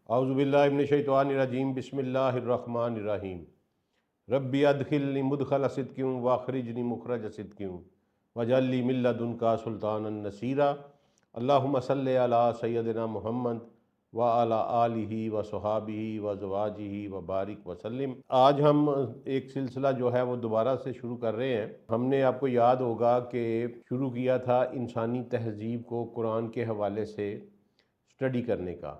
اعوذ باللہ من الشیطان الرجیم بسم اللہ الرحمن الرحیم ربی ادخلنی مدخل صدق واخرجنی مخرج صدق واجعل لی من لدنک سلطانا نصیرا اللہم صلی علی سیدنا محمد وعلی آلہ وصحابہ وازواجہ وبارک وسلم۔ آج ہم ایک سلسلہ جو ہے وہ دوبارہ سے شروع کر رہے ہیں۔ ہم نے آپ کو یاد ہوگا کہ شروع کیا تھا انسانی تہذیب کو قرآن کے حوالے سے سٹڈی کرنے کا،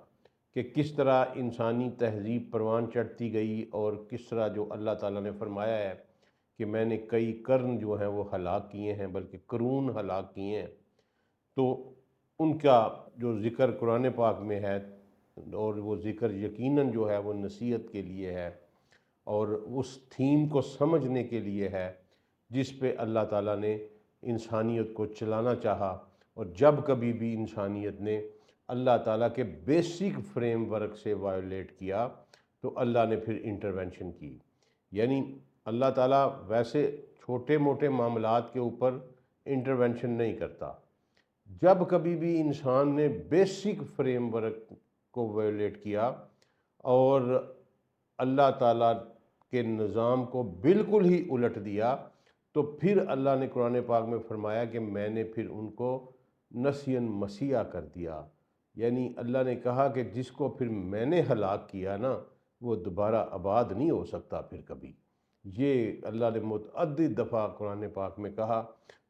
کہ کس طرح انسانی تہذیب پروان چڑھتی گئی اور کس طرح جو اللہ تعالیٰ نے فرمایا ہے کہ میں نے کئی قرن جو ہیں وہ ہلاک کیے ہیں، بلکہ قرون ہلاک کیے ہیں، تو ان کا جو ذکر قرآن پاک میں ہے، اور وہ ذکر یقیناً جو ہے وہ نصیحت کے لیے ہے اور اس تھیم کو سمجھنے کے لیے ہے جس پہ اللہ تعالیٰ نے انسانیت کو چلانا چاہا۔ اور جب کبھی بھی انسانیت نے اللہ تعالیٰ کے بیسک فریم ورک سے وائولیٹ کیا تو اللہ نے پھر انٹرونشن کی۔ یعنی اللہ تعالیٰ ویسے چھوٹے موٹے معاملات کے اوپر انٹرونشن نہیں کرتا، جب کبھی بھی انسان نے بیسک فریم ورک کو وائولیٹ کیا اور اللہ تعالیٰ کے نظام کو بالکل ہی الٹ دیا، تو پھر اللہ نے قرآن پاک میں فرمایا کہ میں نے پھر ان کو نسیاً مسیحا کر دیا۔ یعنی اللہ نے کہا کہ جس کو پھر میں نے ہلاک کیا نا، وہ دوبارہ آباد نہیں ہو سکتا پھر کبھی۔ یہ اللہ نے متعدد دفعہ قرآن پاک میں کہا۔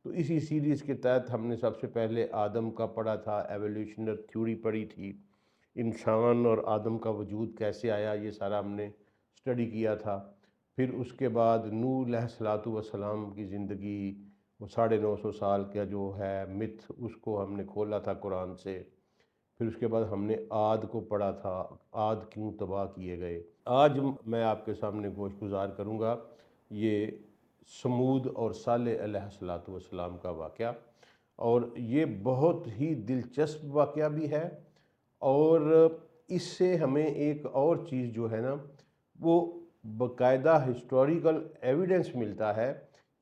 تو اسی سیریز کے تحت ہم نے سب سے پہلے آدم کا پڑھا تھا، ایولیوشنر تھیوری پڑھی تھی، انسان اور آدم کا وجود کیسے آیا، یہ سارا ہم نے سٹڈی کیا تھا۔ پھر اس کے بعد نوح علیہ الصلوۃ والسلام کی زندگی، وہ 950 سال کا جو ہے متھ، اس کو ہم نے کھولا تھا قرآن سے۔ پھر اس کے بعد ہم نے عاد کو پڑھا تھا، عاد کیوں تباہ کیے گئے۔ آج میں آپ کے سامنے گوش گزار کروں گا یہ سمود اور صالح علیہ الصلوۃ والسلام کا واقعہ، اور یہ بہت ہی دلچسپ واقعہ بھی ہے، اور اس سے ہمیں ایک اور چیز جو ہے نا وہ باقاعدہ ہسٹوریکل ایویڈنس ملتا ہے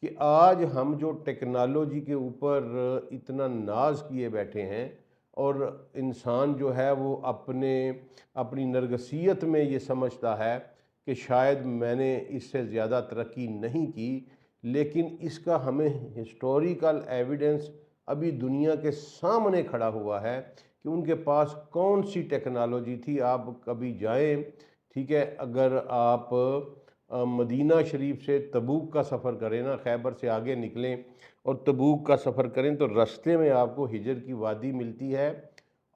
کہ آج ہم جو ٹیکنالوجی کے اوپر اتنا ناز کیے بیٹھے ہیں، اور انسان جو ہے وہ اپنی نرگسیت میں یہ سمجھتا ہے کہ شاید میں نے اس سے زیادہ ترقی نہیں کی، لیکن اس کا ہمیں ہسٹوریکل ایویڈنس ابھی دنیا کے سامنے کھڑا ہوا ہے کہ ان کے پاس کون سی ٹیکنالوجی تھی۔ آپ کبھی جائیں، ٹھیک ہے، اگر آپ مدینہ شریف سے تبوک کا سفر کریں نا، خیبر سے آگے نکلیں اور تبوک کا سفر کریں، تو رستے میں آپ کو ہجر کی وادی ملتی ہے،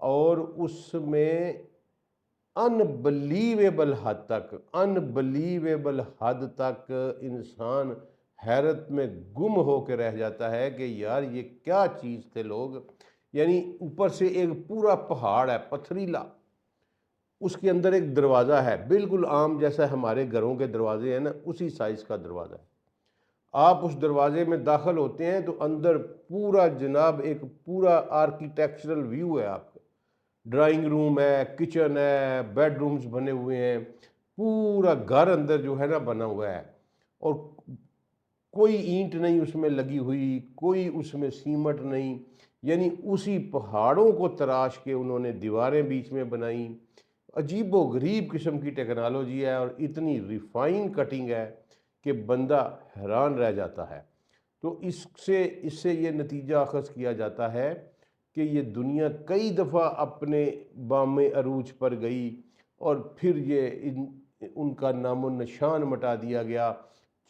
اور اس میں انبلیویبل حد تک انسان حیرت میں گم ہو کے رہ جاتا ہے کہ یار یہ کیا چیز تھے لوگ۔ یعنی اوپر سے ایک پورا پہاڑ ہے پتھریلا، اس کے اندر ایک دروازہ ہے بالکل عام جیسا ہمارے گھروں کے دروازے ہیں نا، اسی سائز کا دروازہ ہے۔ آپ اس دروازے میں داخل ہوتے ہیں تو اندر پورا جناب ایک پورا آرکیٹیکچرل ویو ہے، آپ کا ڈرائنگ روم ہے، کچن ہے، بیڈ رومز بنے ہوئے ہیں، پورا گھر اندر جو ہے نا بنا ہوا ہے، اور کوئی اینٹ نہیں اس میں لگی ہوئی، کوئی اس میں سیمٹ نہیں۔ یعنی اسی پہاڑوں کو تراش کے انہوں نے دیواریں بیچ میں بنائیں۔ عجیب و غریب قسم کی ٹیکنالوجی ہے، اور اتنی ریفائن کٹنگ ہے کہ بندہ حیران رہ جاتا ہے۔ تو اس سے یہ نتیجہ اخذ کیا جاتا ہے کہ یہ دنیا کئی دفعہ اپنے بام عروج پر گئی، اور پھر یہ ان کا نام و نشان مٹا دیا گیا۔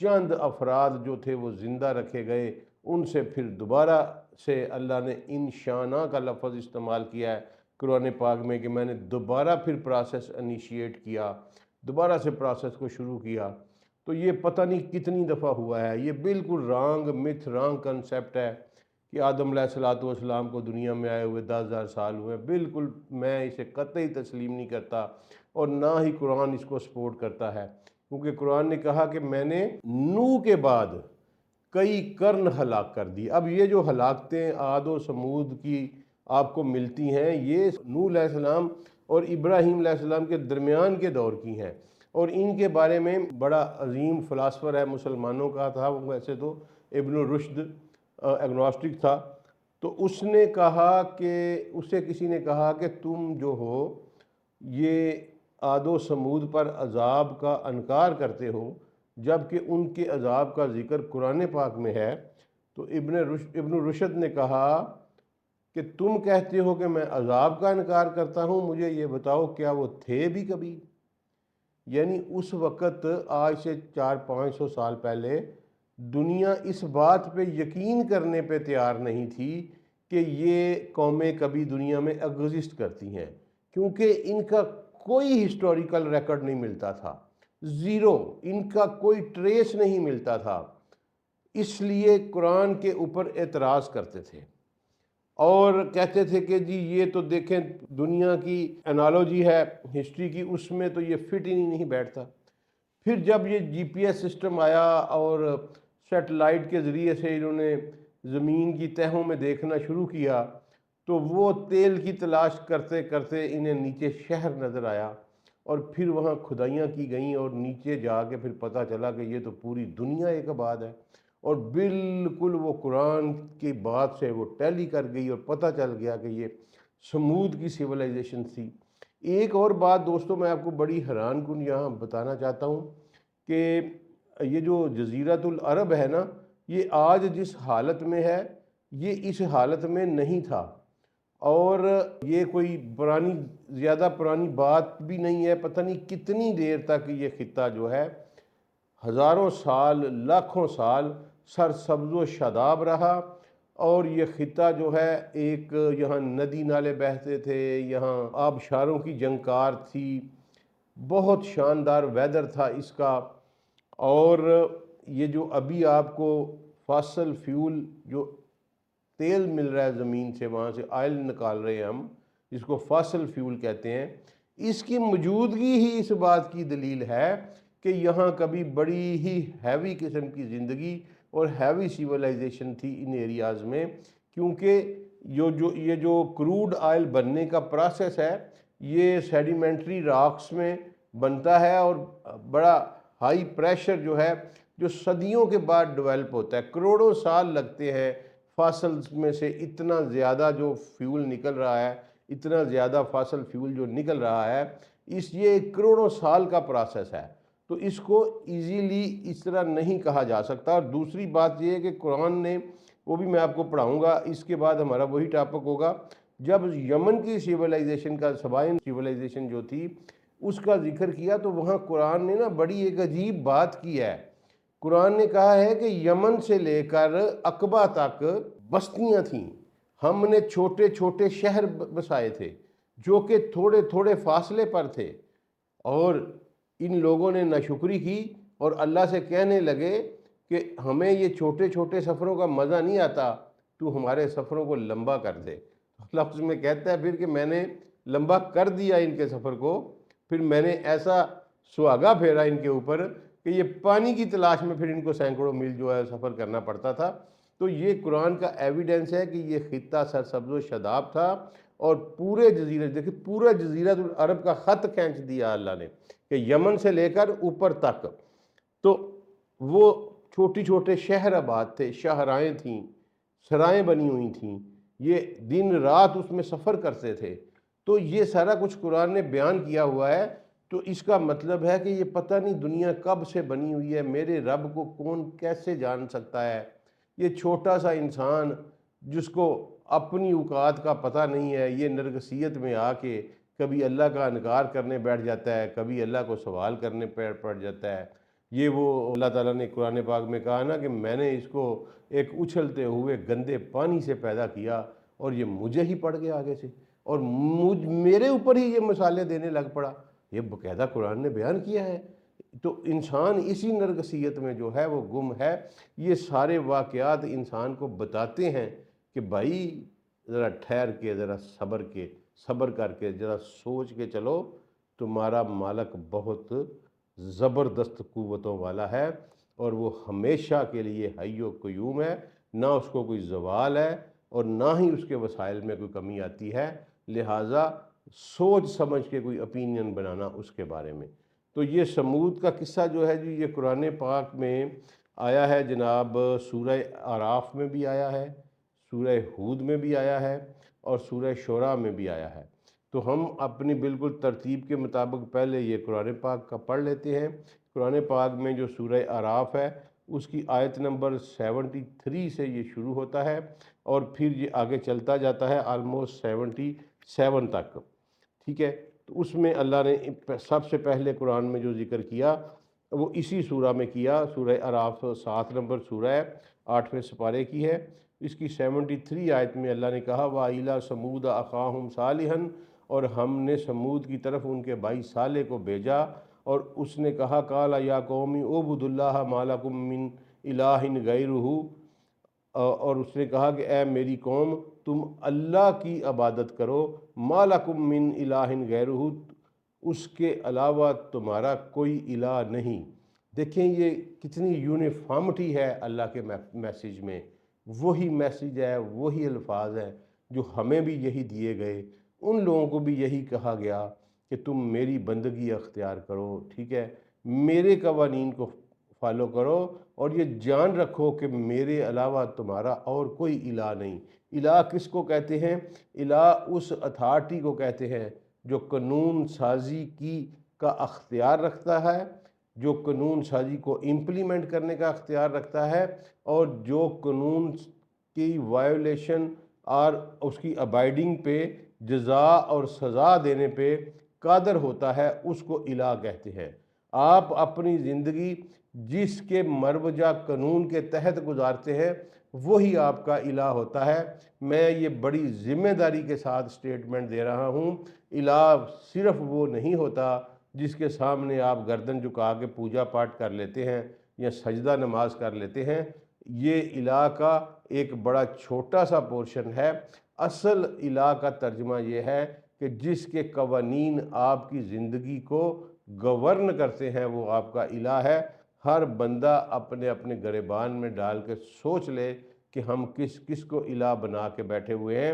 چند افراد جو تھے وہ زندہ رکھے گئے، ان سے پھر دوبارہ سے اللہ نے انشانا کا لفظ استعمال کیا ہے قرآن پاک میں کہ میں نے دوبارہ پھر پروسیس انیشیٹ کیا، دوبارہ سے پروسیس کو شروع کیا۔ تو یہ پتہ نہیں کتنی دفعہ ہوا ہے، یہ بالکل رانگ کنسیپٹ ہے کہ آدم علیہ الصلوۃ والسلام کو دنیا میں آئے ہوئے 10,000 سال ہوئے۔ بالکل میں اسے قطعی تسلیم نہیں کرتا، اور نہ ہی قرآن اس کو سپورٹ کرتا ہے، کیونکہ قرآن نے کہا کہ میں نے نوح کے بعد کئی قرن ہلاک کر دی۔ اب یہ جو ہلاکتیں عاد و سمود کی آپ کو ملتی ہیں، یہ نوح علیہ السلام اور ابراہیم علیہ السلام کے درمیان کے دور کی ہیں، اور ان کے بارے میں بڑا عظیم فلاسفر ہے مسلمانوں کا تھا وہ، ویسے تو ابن رشد ایگنوسٹک تھا۔ تو اس نے کہا کہ اسے کسی نے کہا کہ تم جو ہو یہ عاد و سمود پر عذاب کا انکار کرتے ہو جبکہ ان کے عذاب کا ذکر قرآن پاک میں ہے، تو ابن رشد نے کہا کہ تم کہتے ہو کہ میں عذاب کا انکار کرتا ہوں، مجھے یہ بتاؤ کیا وہ تھے بھی کبھی؟ یعنی اس وقت آج سے 400-500 سال پہلے دنیا اس بات پہ یقین کرنے پہ تیار نہیں تھی کہ یہ قومیں کبھی دنیا میں ایگزسٹ کرتی ہیں، کیونکہ ان کا کوئی ہسٹوریکل ریکارڈ نہیں ملتا تھا، زیرو، ان کا کوئی ٹریس نہیں ملتا تھا، اس لیے قرآن کے اوپر اعتراض کرتے تھے اور کہتے تھے کہ جی یہ تو دیکھیں دنیا کی انالوجی ہے ہسٹری کی، اس میں تو یہ فٹ ہی نہیں بیٹھتا۔ پھر جب یہ جی پی ایس سسٹم آیا اور سیٹلائٹ کے ذریعے سے انہوں نے زمین کی تہوں میں دیکھنا شروع کیا تو وہ تیل کی تلاش کرتے کرتے انہیں نیچے شہر نظر آیا، اور پھر وہاں کھدائیاں کی گئیں اور نیچے جا کے پھر پتہ چلا کہ یہ تو پوری دنیا ایک آباد ہے، اور بالکل وہ قرآن کی بات سے وہ ٹیلی کر گئی اور پتہ چل گیا کہ یہ سمود کی سیولائزیشن تھی۔ ایک اور بات دوستو میں آپ کو بڑی حیران کن یہاں بتانا چاہتا ہوں کہ یہ جو جزیرۃ العرب ہے نا، یہ آج جس حالت میں ہے یہ اس حالت میں نہیں تھا، اور یہ کوئی زیادہ پرانی بات بھی نہیں ہے، پتہ نہیں کتنی دیر تک یہ خطہ جو ہے ہزاروں سال، لاکھوں سال سرسبز و شاداب رہا، اور یہ خطہ جو ہے ایک یہاں ندی نالے بہتے تھے، یہاں آبشاروں کی جنکار تھی، بہت شاندار ویدر تھا اس کا، اور یہ جو ابھی آپ کو فاسل فیول جو تیل مل رہا ہے زمین سے، وہاں سے آئل نکال رہے ہیں ہم، جس کو فاسل فیول کہتے ہیں، اس کی موجودگی ہی اس بات کی دلیل ہے کہ یہاں کبھی بڑی ہی ہیوی قسم کی زندگی اور ہیوی سیولائزیشن تھی ان ایریاز میں، کیونکہ یہ جو کروڈ آئل بننے کا پروسیس ہے یہ سیڈیمنٹری راکس میں بنتا ہے، اور بڑا ہائی پریشر جو ہے جو صدیوں کے بعد ڈیولپ ہوتا ہے، کروڑوں سال لگتے ہیں فاسلز میں سے اتنا زیادہ جو فیول نکل رہا ہے، اتنا زیادہ فاسل فیول جو نکل رہا ہے، یہ کروڑوں سال کا پروسیس ہے، تو اس کو ایزیلی اس طرح نہیں کہا جا سکتا۔ اور دوسری بات یہ ہے کہ قرآن نے، وہ بھی میں آپ کو پڑھاؤں گا، اس کے بعد ہمارا وہی ٹاپک ہوگا، جب یمن کی سیولائزیشن کا، سبائن سیولائزیشن جو تھی اس کا ذکر کیا تو وہاں قرآن نے نا بڑی ایک عجیب بات کی ہے۔ قرآن نے کہا ہے کہ یمن سے لے کر عقبہ تک بستیاں تھیں، ہم نے چھوٹے چھوٹے شہر بسائے تھے جو کہ تھوڑے تھوڑے فاصلے پر تھے، اور ان لوگوں نے ناشکری کی اور اللہ سے کہنے لگے کہ ہمیں یہ چھوٹے چھوٹے سفروں کا مزہ نہیں آتا، تو ہمارے سفروں کو لمبا کر دے۔ اللہ اس میں کہتا ہے پھر کہ میں نے لمبا کر دیا ان کے سفر کو، پھر میں نے ایسا سہاگا پھیرا ان کے اوپر کہ یہ پانی کی تلاش میں پھر ان کو سینکڑوں میل جو ہے سفر کرنا پڑتا تھا۔ تو یہ قرآن کا ایویڈنس ہے کہ یہ خطہ سرسبز و شاداب تھا، اور پورے جزیرے، دیکھیں پورا جزیرۃ العرب کا خط کھینچ دیا اللہ نے کہ یمن سے لے کر اوپر تک، تو وہ چھوٹی چھوٹے شہر آباد تھے، شاہرائیں تھیں، سرائیں بنی ہوئی تھیں، یہ دن رات اس میں سفر کرتے تھے، تو یہ سارا کچھ قرآن نے بیان کیا ہوا ہے۔ تو اس کا مطلب ہے کہ یہ پتہ نہیں دنیا کب سے بنی ہوئی ہے، میرے رب کو کون کیسے جان سکتا ہے؟ یہ چھوٹا سا انسان جس کو اپنی اوقات کا پتہ نہیں ہے، یہ نرگسیت میں آ کے کبھی اللہ کا انکار کرنے بیٹھ جاتا ہے، کبھی اللہ کو سوال کرنے پڑ جاتا ہے۔ یہ وہ اللہ تعالیٰ نے قرآن پاک میں کہا نا کہ میں نے اس کو ایک اچھلتے ہوئے گندے پانی سے پیدا کیا اور یہ مجھے ہی پڑ گیا آگے سے، اور میرے اوپر ہی یہ مثالیں دینے لگ پڑا، یہ باقاعدہ قرآن نے بیان کیا ہے۔ تو انسان اسی نرگسیت میں جو ہے وہ گم ہے۔ یہ سارے واقعات انسان کو بتاتے ہیں کہ بھائی ذرا ٹھہر کے، ذرا صبر کر کے ذرا سوچ کے چلو، تمہارا مالک بہت زبردست قوتوں والا ہے، اور وہ ہمیشہ کے لیے حی و قیوم ہے، نہ اس کو کوئی زوال ہے اور نہ ہی اس کے وسائل میں کوئی کمی آتی ہے، لہٰذا سوچ سمجھ کے کوئی اپینین بنانا اس کے بارے میں۔ تو یہ سمود کا قصہ جو ہے جی، یہ قرآن پاک میں آیا ہے جناب، سورہ اعراف میں بھی آیا ہے، سورہ ہود میں بھی آیا ہے، اور سورہ شعراء میں بھی آیا ہے۔ تو ہم اپنی بالکل ترتیب کے مطابق پہلے یہ قرآن پاک کا پڑھ لیتے ہیں۔ قرآن پاک میں جو سورہ اعراف ہے اس کی آیت نمبر 73 سے یہ شروع ہوتا ہے اور پھر یہ آگے چلتا جاتا ہے آلموسٹ 77 تک، ٹھیک ہے۔ تو اس میں اللہ نے سب سے پہلے قرآن میں جو ذکر کیا وہ اسی سورہ میں کیا، سورہ اعراف 7 نمبر سورہ ہے، 8ویں سپارے کی ہے۔ اس کی 73 آیت میں اللہ نے کہا وَإِلَىٰ ثَمُودَ أَخَاهُمْ صَالِحًا، اور ہم نے سمود کی طرف ان کے بھائی صالح کو بھیجا، اور اس نے کہا قَالَ يَا قَوْمِ اعْبُدُوا اللَّهَ مَا لَكُم مِّنْ إِلَٰهٍ غَيْرُهُ، اور اس نے کہا کہ اے میری قوم تم اللہ کی عبادت کرو، مَا لَكُم مِّنْ إِلَٰهٍ غَيْرُهُ، اس کے علاوہ تمہارا کوئی الہ نہیں۔ دیکھیں یہ کتنی یونیفارمٹی ہے اللہ کے میسیج میں، وہی میسیج ہے، وہی الفاظ ہیں جو ہمیں بھی یہی دیے گئے، ان لوگوں کو بھی یہی کہا گیا کہ تم میری بندگی اختیار کرو، ٹھیک ہے، میرے قوانین کو فالو کرو، اور یہ جان رکھو کہ میرے علاوہ تمہارا اور کوئی الہ نہیں۔ الہ کس کو کہتے ہیں؟ الہ اس اتھارٹی کو کہتے ہیں جو قانون سازی کا اختیار رکھتا ہے، جو قانون سازی کو امپلیمنٹ کرنے کا اختیار رکھتا ہے، اور جو قانون کی وائیولیشن اور اس کی ابائیڈنگ پہ جزا اور سزا دینے پہ قادر ہوتا ہے، اس کو الہ کہتے ہیں۔ آپ اپنی زندگی جس کے مروجہ قانون کے تحت گزارتے ہیں وہی آپ کا الہ ہوتا ہے۔ میں یہ بڑی ذمہ داری کے ساتھ سٹیٹمنٹ دے رہا ہوں، الہ صرف وہ نہیں ہوتا جس کے سامنے آپ گردن جھکا کے پوجا پاٹ کر لیتے ہیں یا سجدہ نماز کر لیتے ہیں۔ یہ الہ کا ایک بڑا چھوٹا سا پورشن ہے۔ اصل الہ کا ترجمہ یہ ہے کہ جس کے قوانین آپ کی زندگی کو گورن کرتے ہیں وہ آپ کا الہ ہے۔ ہر بندہ اپنے اپنے گریبان میں ڈال کے سوچ لے کہ ہم کس کس کو الہ بنا کے بیٹھے ہوئے ہیں،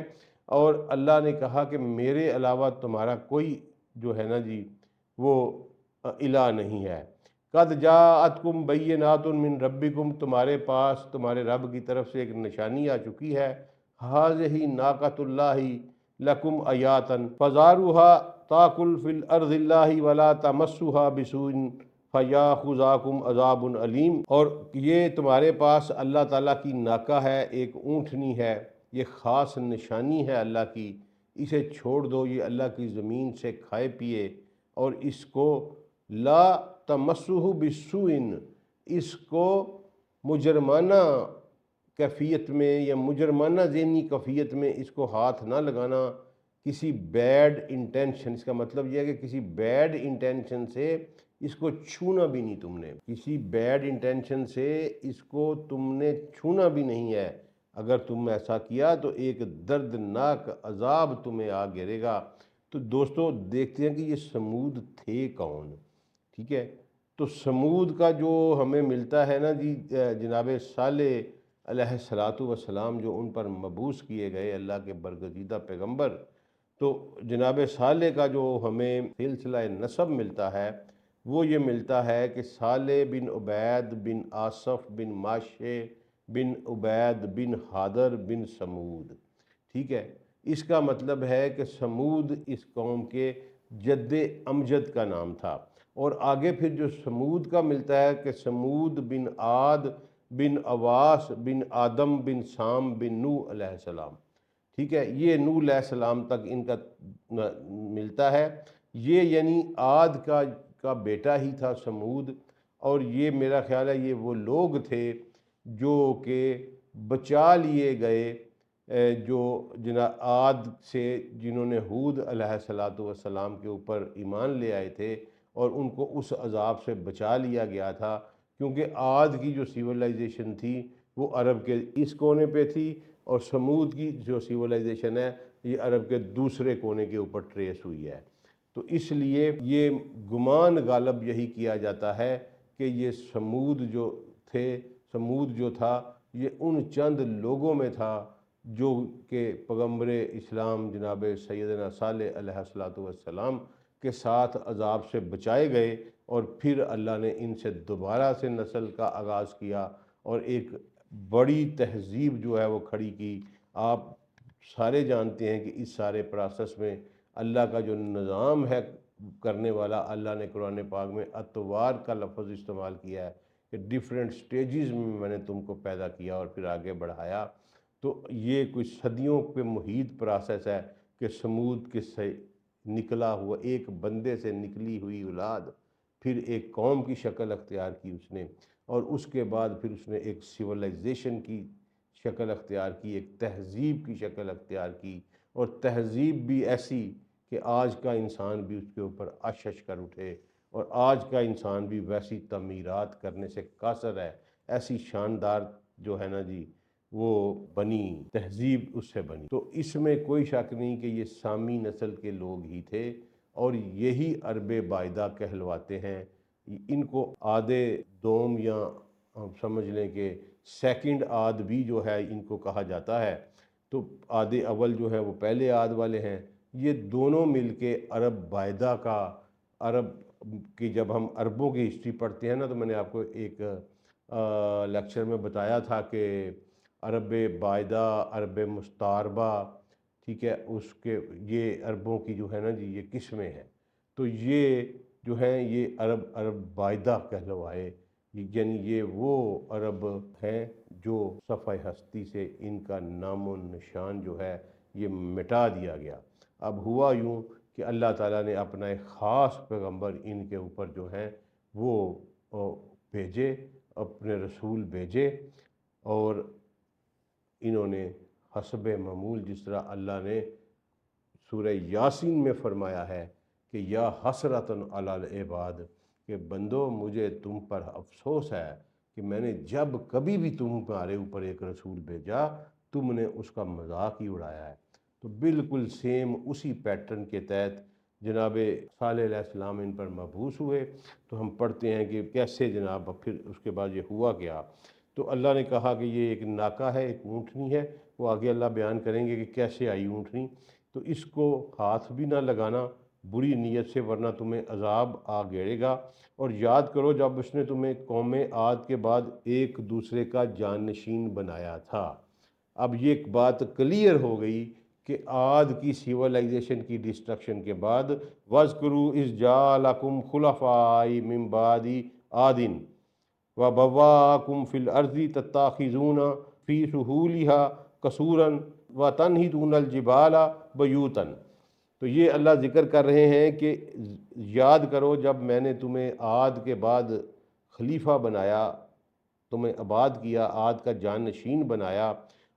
اور اللہ نے کہا کہ میرے علاوہ تمہارا کوئی جو ہے نا جی وہ الہ نہیں ہے۔ قد جاءتکم بینات من ربکم، تمہارے پاس تمہارے رب کی طرف سے ایک نشانی آ چکی ہے، ھذہ ناقۃ اللہ لکم آیاتا فذروها تاکل فی الارض اللہ ولا تمسوها بسوء فیاخذکم عذاب علیم، اور یہ تمہارے پاس اللہ تعالیٰ کی ناقہ ہے، ایک اونٹنی ہے، یہ خاص نشانی ہے اللہ کی، اسے چھوڑ دو، یہ اللہ کی زمین سے کھائے پیے، اور اس کو لا تمسوہ بسوء، اس کو مجرمانہ کیفیت میں یا مجرمانہ ذہنی کیفیت میں اس کو ہاتھ نہ لگانا، کسی بیڈ انٹینشن، اس کا مطلب یہ ہے کہ کسی بیڈ انٹینشن سے اس کو چھونا بھی نہیں، تم نے کسی بیڈ انٹینشن سے اس کو تم نے چھونا بھی نہیں ہے۔ اگر تم ایسا کیا تو ایک دردناک عذاب تمہیں آ گرے گا۔ تو دوستو دیکھتے ہیں کہ یہ سمود تھے کون، ٹھیک ہے۔ تو سمود کا جو ہمیں ملتا ہے نا جی، جناب صالح علیہ السلام جو ان پر مبعوث کیے گئے اللہ کے برگزیدہ پیغمبر، تو جناب صالح کا جو ہمیں سلسلہ نسب ملتا ہے وہ یہ ملتا ہے کہ صالح بن عبید بن آصف بن ماشے بن عبید بن حاضر بن سمود، ٹھیک ہے۔ اس کا مطلب ہے کہ سمود اس قوم کے جد امجد کا نام تھا، اور آگے پھر جو سمود کا ملتا ہے کہ سمود بن عاد بن اواس بن آدم بن سام بن نوح علیہ السلام، ٹھیک ہے۔ یہ نوح علیہ السلام تک ان کا ملتا ہے، یہ یعنی عاد کا بیٹا ہی تھا سمود، اور یہ میرا خیال ہے یہ وہ لوگ تھے جو کہ بچا لیے گئے، جو عاد سے جنہوں نے ہود علیہ السلام کے اوپر ایمان لے آئے تھے، اور ان کو اس عذاب سے بچا لیا گیا تھا، کیونکہ عاد کی جو سیولائزیشن تھی وہ عرب کے اس کونے پہ تھی، اور سمود کی جو سیولائزیشن ہے یہ عرب کے دوسرے کونے کے اوپر ٹریس ہوئی ہے۔ تو اس لیے یہ گمان غالب یہی کیا جاتا ہے کہ یہ سمود جو تھا یہ ان چند لوگوں میں تھا جو کہ پیغمبر اسلام جناب سیدنا صالح علیہ السلام کے ساتھ عذاب سے بچائے گئے، اور پھر اللہ نے ان سے دوبارہ سے نسل کا آغاز کیا اور ایک بڑی تہذیب جو ہے وہ کھڑی کی۔ آپ سارے جانتے ہیں کہ اس سارے پروسیس میں اللہ کا جو نظام ہے کرنے والا، اللہ نے قرآن پاک میں اطوار کا لفظ استعمال کیا ہے کہ ڈیفرنٹ سٹیجز میں نے تم کو پیدا کیا اور پھر آگے بڑھایا۔ تو یہ کوئی صدیوں پہ محیط پروسیس ہے کہ سمود کے سے نکلا ہوا ایک بندے سے نکلی ہوئی اولاد پھر ایک قوم کی شکل اختیار کی اس نے، اور اس کے بعد پھر اس نے ایک سیولائزیشن کی شکل اختیار کی، ایک تہذیب کی شکل اختیار کی، اور تہذیب بھی ایسی کہ آج کا انسان بھی اس کے اوپر اشش کر اٹھے، اور آج کا انسان بھی ویسی تعمیرات کرنے سے قاصر ہے، ایسی شاندار جو ہے نا جی وہ بنی تہذیب اس سے بنی۔ تو اس میں کوئی شک نہیں کہ یہ سامی نسل کے لوگ ہی تھے، اور یہی عرب بائدہ کہلواتے ہیں۔ ان کو آدے دوم یا ہم سمجھ لیں کہ سیکنڈ آد بھی جو ہے ان کو کہا جاتا ہے۔ تو آدے اول جو ہے وہ پہلے آد والے ہیں، یہ دونوں مل کے عرب بائدہ کا، عرب کی جب ہم عربوں کی ہسٹری پڑھتے ہیں نا، تو میں نے آپ کو ایک لیکچر میں بتایا تھا کہ عرب بائدہ، عرب مستعربہ، ٹھیک ہے، اس کے یہ عربوں کی جو ہے نا جی یہ قسمیں ہیں۔ تو یہ جو ہیں یہ عرب بائدہ کہلوائے، یعنی یہ وہ عرب ہیں جو صفحہ ہستی سے ان کا نام و نشان جو ہے یہ مٹا دیا گیا۔ اب ہوا یوں کہ اللہ تعالیٰ نے اپنا ایک خاص پیغمبر ان کے اوپر جو ہیں وہ بھیجے، اپنے رسول بھیجے، اور انہوں نے حسب معمول جس طرح اللہ نے سورہ یاسین میں فرمایا ہے کہ یا حسرتن علی العباد، کہ بندو مجھے تم پر افسوس ہے کہ میں نے جب کبھی بھی تمہارے اوپر ایک رسول بھیجا تم نے اس کا مذاق ہی اڑایا ہے۔ تو بالکل سیم اسی پیٹرن کے تحت جناب صالح علیہ السلام ان پر مبعوث ہوئے۔ تو ہم پڑھتے ہیں کہ کیسے جناب پھر اس کے بعد یہ ہوا کیا۔ تو اللہ نے کہا کہ یہ ایک ناکہ ہے، ایک اونٹنی ہے، وہ آگے اللہ بیان کریں گے کہ کیسے آئی اونٹنی۔ تو اس کو ہاتھ بھی نہ لگانا بری نیت سے، ورنہ تمہیں عذاب آ گھیرے گا۔ اور یاد کرو جب اس نے تمہیں قوم عاد کے بعد ایک دوسرے کا جانشین بنایا تھا۔ اب یہ ایک بات کلیئر ہو گئی کہ عاد کی سیولائزیشن کی ڈسٹرکشن کے بعد وَاذْكُرُوا إِذْ جَعَلَكُمْ خُلَفَاءَ مِن بَعْدِ عَادٍ وَبَوَّأَكُمْ فِي الْأَرْضِ تَتَّخِذُونَ فِي سُهُولِهَا قُصُورًا وَتَنْحِتُونَ الْجِبَالَ بُيُوتًا۔ تو یہ اللہ ذکر کر رہے ہیں کہ یاد کرو جب میں نے تمہیں عاد کے بعد خلیفہ بنایا، تمہیں آباد کیا، عاد کا جانشین بنایا،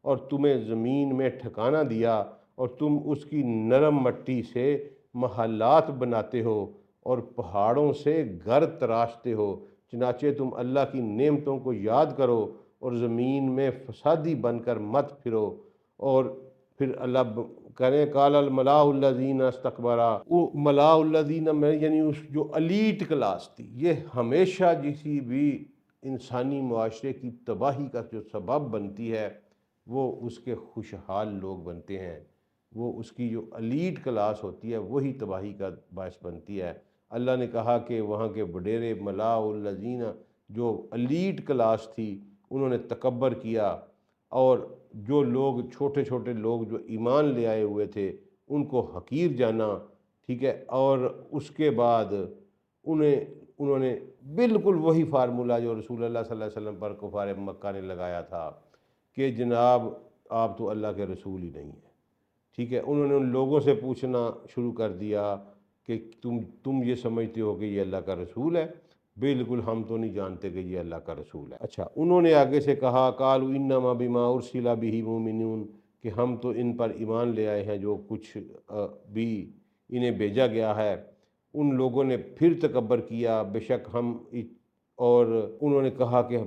اور تمہیں زمین میں ٹھکانہ دیا، اور تم اس کی نرم مٹی سے محلات بناتے ہو اور پہاڑوں سے گھر تراشتے ہو۔ چنانچہ تم اللہ کی نعمتوں کو یاد کرو اور زمین میں فسادی بن کر مت پھرو۔ اور پھر اللہ کریں قال الملاء الذین استکبرا، وہ ملاء الذین میں یعنی اس جو الیٹ کلاس تھی، یہ ہمیشہ کسی بھی انسانی معاشرے کی تباہی کا جو سبب بنتی ہے وہ اس کے خوشحال لوگ بنتے ہیں، وہ اس کی جو الیٹ کلاس ہوتی ہے وہی تباہی کا باعث بنتی ہے۔ اللہ نے کہا کہ وہاں کے وڈیرے ملاء الذین جو الیٹ کلاس تھی انہوں نے تکبر کیا، اور جو لوگ چھوٹے چھوٹے لوگ جو ایمان لے آئے ہوئے تھے ان کو حقیر جانا، ٹھیک ہے، اور اس کے بعد انہوں نے بالکل وہی فارمولہ جو رسول اللہ صلی اللہ علیہ وسلم پر کفار مکہ نے لگایا تھا کہ جناب آپ تو اللہ کے رسول ہی نہیں ہیں، ٹھیک ہے۔ انہوں نے ان لوگوں سے پوچھنا شروع کر دیا کہ تم یہ سمجھتے ہو کہ یہ اللہ کا رسول ہے؟ بالکل ہم تو نہیں جانتے کہ یہ اللہ کا رسول ہے۔ اچھا، انہوں نے آگے سے کہا قالوا انما بما ارسل به مؤمنون، کہ ہم تو ان پر ایمان لے آئے ہیں جو کچھ بھی انہیں بھیجا گیا ہے۔ ان لوگوں نے پھر تکبر کیا، بے شک اور انہوں نے کہا کہ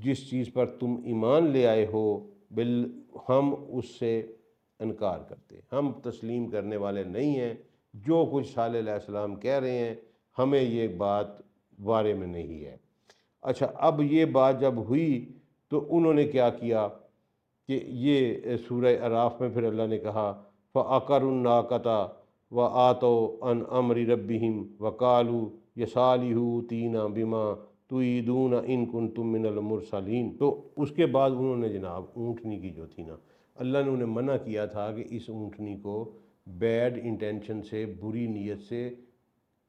جس چیز پر تم ایمان لے آئے ہو ہم اس سے انکار کرتے ہیں، ہم تسلیم کرنے والے نہیں ہیں، جو کچھ صالح علیہ السلام کہہ رہے ہیں ہمیں یہ بات بارے میں نہیں ہے۔ اچھا، اب یہ بات جب ہوئی تو انہوں نے کیا کیا کہ یہ سورہ اعراف میں پھر اللہ نے کہا فَعَقَرُوا النَّاقَةَ وَآتَوْا عَنْ أَمْرِ رَبِّهِمْ وَقَالُوا يَصَالِحُ ائْتِنَا بِمَا تُعِيدُونَ إِن كُنتُم مِّنَ الْمُرْسَلِينَ۔ تو اس کے بعد انہوں نے جناب اونٹنی کی جو تھی نا، اللہ نے انہیں منع کیا تھا کہ اس اونٹنی کو بیڈ انٹینشن سے، بری نیت سے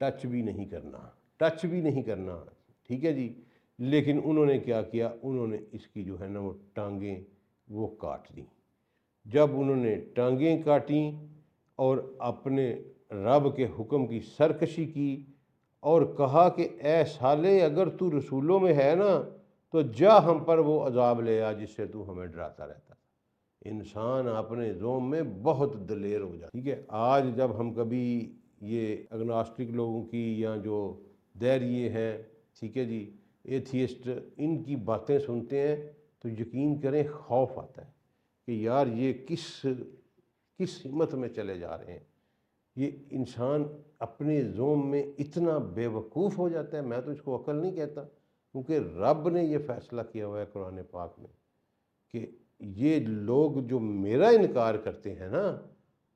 ٹچ بھی نہیں کرنا، ٹھیک ہے جی۔ لیکن انہوں نے کیا کیا، انہوں نے اس کی جو ہے نا وہ ٹانگیں وہ کاٹ دیں۔ جب انہوں نے ٹانگیں کاٹیں اور اپنے رب کے حکم کی سرکشی کی اور کہا کہ اے سالے اگر تو رسولوں میں ہے نا تو جا ہم پر وہ عذاب لے آ جس سے تو ہمیں ڈراتا رہتا۔ انسان اپنے ذوم میں بہت دلیر ہو جاتا، ٹھیک ہے۔ آج جب ہم کبھی یہ اگناسٹک لوگوں کی یا جو دیریے ہیں، ٹھیک ہے جی، ایتھیسٹ، ان کی باتیں سنتے ہیں تو یقین کریں خوف آتا ہے کہ یار یہ کس ہمت میں چلے جا رہے ہیں۔ یہ انسان اپنے ذوم میں اتنا بے وقوف ہو جاتا ہے، میں تو اس کو عقل نہیں کہتا، کیونکہ رب نے یہ فیصلہ کیا ہوا ہے قرآن پاک میں کہ یہ لوگ جو میرا انکار کرتے ہیں نا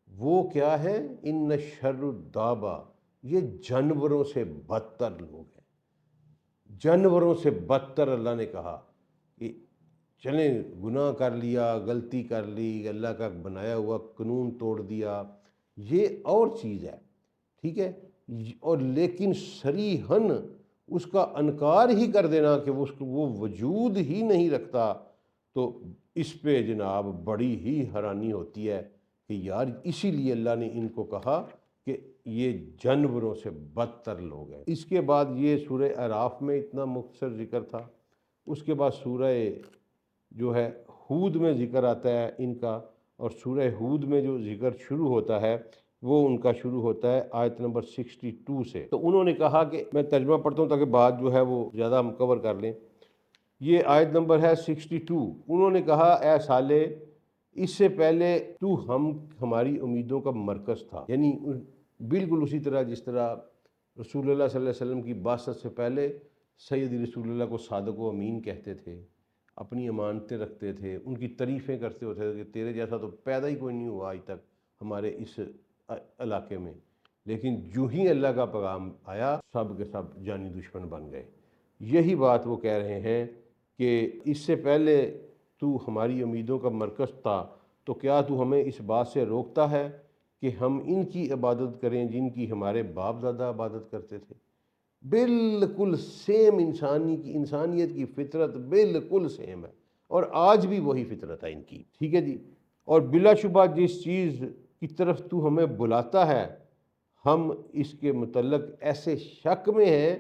وہ کیا ہے، ان شر الدابہ، یہ جانوروں سے بدتر لوگ ہیں، جانوروں سے بدتر۔ اللہ نے کہا کہ چلیں گناہ کر لیا، غلطی کر لی، اللہ کا بنایا ہوا قانون توڑ دیا، یہ اور چیز ہے، ٹھیک ہے، اور لیکن صریحاً اس کا انکار ہی کر دینا کہ وہ وجود ہی نہیں رکھتا، تو اس پہ جناب بڑی ہی حیرانی ہوتی ہے کہ یار اسی لیے اللہ نے ان کو کہا کہ یہ جانوروں سے بدتر لوگ ہیں۔ اس کے بعد یہ سورہ اعراف میں اتنا مختصر ذکر تھا، اس کے بعد سورہ جو ہے ہود میں ذکر آتا ہے ان کا، اور سورہ ہود میں جو ذکر شروع ہوتا ہے وہ ان کا شروع ہوتا ہے آیت نمبر 62 سے۔ تو انہوں نے کہا کہ میں ترجمہ پڑھتا ہوں تاکہ بات جو ہے وہ زیادہ ہم کور کر لیں۔ یہ آیت نمبر ہے 62۔ انہوں نے کہا اے سالے اس سے پہلے تو ہماری امیدوں کا مرکز تھا، یعنی بالکل اسی طرح جس طرح رسول اللہ صلی اللہ علیہ وسلم کی بعثت سے پہلے سید رسول اللہ کو صادق و امین کہتے تھے، اپنی امانتیں رکھتے تھے، ان کی تعریفیں کرتے ہوتے تھے کہ تیرے جیسا تو پیدا ہی کوئی نہیں ہوا آج تک ہمارے اس علاقے میں، لیکن جو ہی اللہ کا پیغام آیا سب کے سب جانی دشمن بن گئے۔ یہی بات وہ کہہ رہے ہیں کہ اس سے پہلے تو ہماری امیدوں کا مرکز تھا، تو کیا تو ہمیں اس بات سے روکتا ہے کہ ہم ان کی عبادت کریں جن کی ہمارے باپ دادا عبادت کرتے تھے؟ بالکل سیم انسانیت کی فطرت بالکل سیم ہے، اور آج بھی وہی فطرت ہے ان کی، ٹھیک ہے جی۔ اور بلا شبہ جس چیز کی طرف تو ہمیں بلاتا ہے ہم اس کے متعلق ایسے شک میں ہیں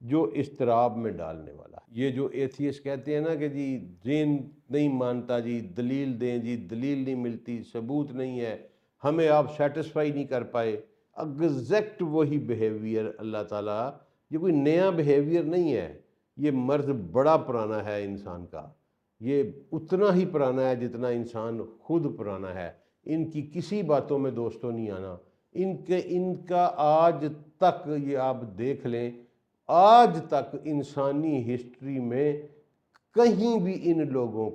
جو اضطراب میں ڈالنے والا ہے۔ یہ جو ایتھیسٹ کہتے ہیں نا کہ جی دین نہیں مانتا جی، دلیل دیں جی، دلیل نہیں ملتی، ثبوت نہیں ہے، ہمیں آپ سیٹسفائی نہیں کر پائے، ایگزیکٹ وہی بیہیویئر اللہ تعالیٰ، یہ کوئی نیا بیہیویئر نہیں ہے، یہ مرض بڑا پرانا ہے انسان کا، یہ اتنا ہی پرانا ہے جتنا انسان خود پرانا ہے۔ ان کی کسی باتوں میں دوستوں نہیں آنا، ان کا آج تک یہ آپ دیکھ لیں، آج تک انسانی ہسٹری میں کہیں بھی ان لوگوں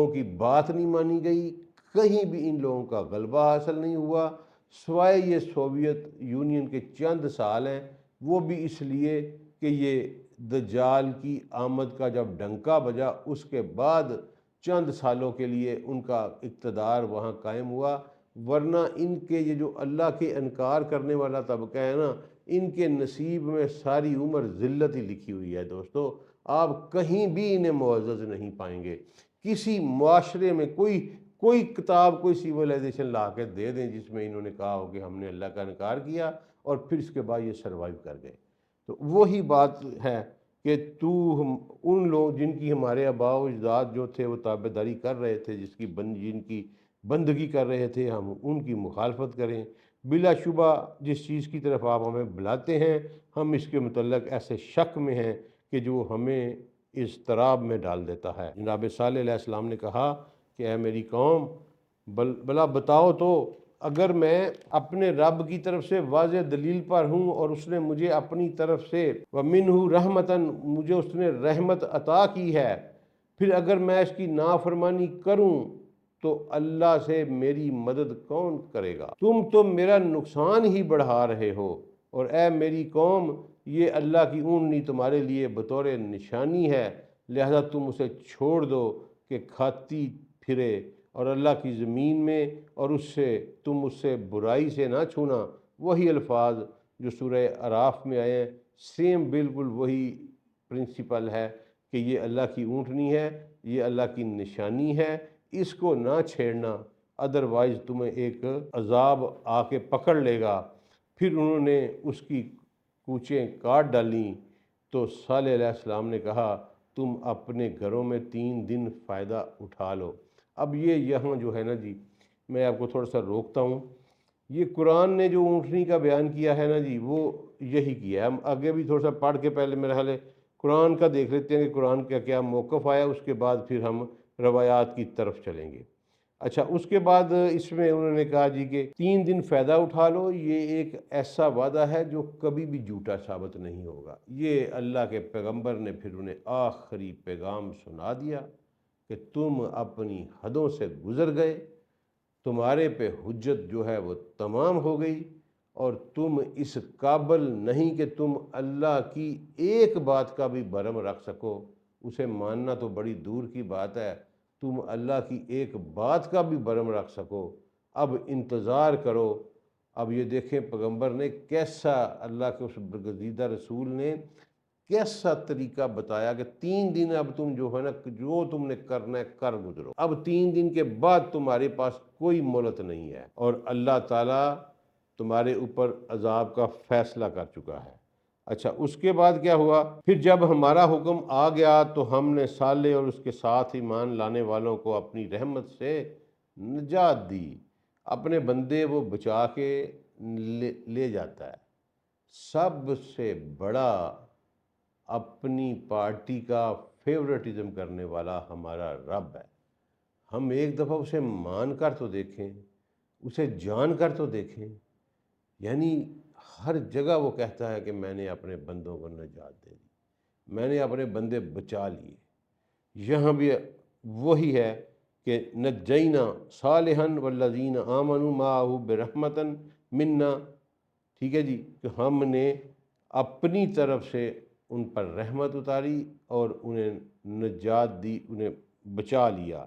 کی بات نہیں مانی گئی، کہیں بھی ان لوگوں کا غلبہ حاصل نہیں ہوا، سوائے یہ سوویت یونین کے چند سال ہیں، وہ بھی اس لیے کہ یہ دجال کی آمد کا جب ڈنکا بجا اس کے بعد چند سالوں کے لیے ان کا اقتدار وہاں قائم ہوا، ورنہ ان کے یہ جو اللہ کے انکار کرنے والا طبقہ ہے نا، ان کے نصیب میں ساری عمر ذلت ہی لکھی ہوئی ہے دوستو۔ آپ کہیں بھی انہیں معزز نہیں پائیں گے، کسی معاشرے میں کوئی کتاب، کوئی سیولائزیشن لا کے دے دیں جس میں انہوں نے کہا ہو کہ ہم نے اللہ کا انکار کیا اور پھر اس کے بعد یہ سروائیو کر گئے۔ تو وہی بات ہے کہ ان لوگ جن کی ہمارے آباء و اجداد جو تھے وہ تابعداری کر رہے تھے، جن کی بندگی کر رہے تھے، ہم ان کی مخالفت کریں۔ بلا شبہ جس چیز کی طرف آپ ہمیں بلاتے ہیں ہم اس کے متعلق ایسے شک میں ہیں کہ جو ہمیں اضطراب میں ڈال دیتا ہے۔ جناب صالح علیہ السلام نے کہا کہ اے میری قوم، بلا بتاؤ تو اگر میں اپنے رب کی طرف سے واضح دلیل پر ہوں اور اس نے مجھے اپنی طرف سے وَمِنْهُ رَحْمَةً، مجھے اس نے رحمت عطا کی ہے، پھر اگر میں اس کی نافرمانی کروں تو اللہ سے میری مدد کون کرے گا؟ تم تو میرا نقصان ہی بڑھا رہے ہو، اور اے میری قوم یہ اللہ کی اونٹنی تمہارے لیے بطور نشانی ہے، لہذا تم اسے چھوڑ دو کہ کھاتی پھرے اور اللہ کی زمین میں اور تم اس سے برائی سے نہ چھونا، وہی الفاظ جو سورہ اعراف میں آئے ہیں، سیم بالکل وہی پرنسپل ہے کہ یہ اللہ کی اونٹنی ہے، یہ اللہ کی نشانی ہے، اس کو نہ چھیڑنا، ادروائز تمہیں ایک عذاب آ کے پکڑ لے گا۔ پھر انہوں نے اس کی کوچیں کاٹ ڈالیں تو صالح علیہ السلام نے کہا تم اپنے گھروں میں 3 دن فائدہ اٹھا لو۔ اب یہ یہاں جو ہے نا جی، میں آپ کو تھوڑا سا روکتا ہوں، یہ قرآن نے جو اونٹنی کا بیان کیا ہے نا جی، وہ یہی کیا ہے۔ ہم آگے بھی تھوڑا سا پڑھ کے پہلے میرا خیال ہے قرآن کا دیکھ لیتے ہیں کہ قرآن کا کیا موقف آیا، اس کے بعد پھر ہم روایات کی طرف چلیں گے۔ اچھا، اس کے بعد اس میں انہوں نے کہا جی کہ 3 دن فائدہ اٹھا لو، یہ ایک ایسا وعدہ ہے جو کبھی بھی جھوٹا ثابت نہیں ہوگا۔ یہ اللہ کے پیغمبر نے پھر انہیں آخری پیغام سنا دیا کہ تم اپنی حدوں سے گزر گئے، تمہارے پہ حجت جو ہے وہ تمام ہو گئی، اور تم اس قابل نہیں کہ تم اللہ کی ایک بات کا بھی بھرم رکھ سکو، اسے ماننا تو بڑی دور کی بات ہے، تم اللہ کی ایک بات کا بھی بھرم رکھ سکو، اب انتظار کرو۔ اب یہ دیکھیں پیغمبر نے کیسا، اللہ کے اس برگزیدہ رسول نے کیسا طریقہ بتایا کہ 3 دن اب تم جو ہے نا، جو تم نے کرنا ہے کر گزرو، اب 3 دن کے بعد تمہارے پاس کوئی مہلت نہیں ہے، اور اللہ تعالیٰ تمہارے اوپر عذاب کا فیصلہ کر چکا ہے۔ اچھا، اس کے بعد کیا ہوا؟ پھر جب ہمارا حکم آ گیا تو ہم نے صالح اور اس کے ساتھ ایمان لانے والوں کو اپنی رحمت سے نجات دی۔ اپنے بندے وہ بچا کے لے جاتا ہے۔ سب سے بڑا اپنی پارٹی کا فیورٹزم کرنے والا ہمارا رب ہے۔ ہم ایک دفعہ اسے مان کر تو دیکھیں، اسے جان کر تو دیکھیں، یعنی ہر جگہ وہ کہتا ہے کہ میں نے اپنے بندوں کو نجات دے دی، میں نے اپنے بندے بچا لیے۔ یہاں بھی وہی ہے کہ نجینا صالحا والذین آمنوا معہ برحمۃ منا، ٹھیک ہے جی، کہ ہم نے اپنی طرف سے ان پر رحمت اتاری اور انہیں نجات دی، انہیں بچا لیا۔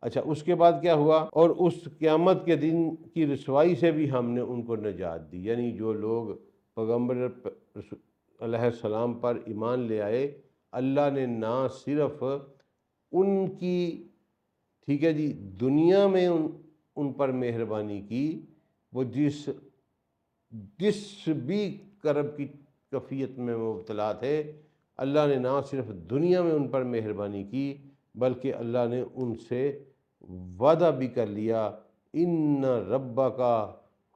اچھا، اس کے بعد کیا ہوا؟ اور اس قیامت کے دن کی رسوائی سے بھی ہم نے ان کو نجات دی، یعنی جو لوگ پیغمبر علیہ السلام پر ایمان لے آئے، اللہ نے نہ صرف ان کی، ٹھیک ہے جی، دنیا میں ان پر مہربانی کی، وہ جس بھی کرب کی کفیت میں مبتلا تھے، اللہ نے نہ صرف دنیا میں ان پر مہربانی کی بلکہ اللہ نے ان سے وعدہ بھی کر لیا، ان ربک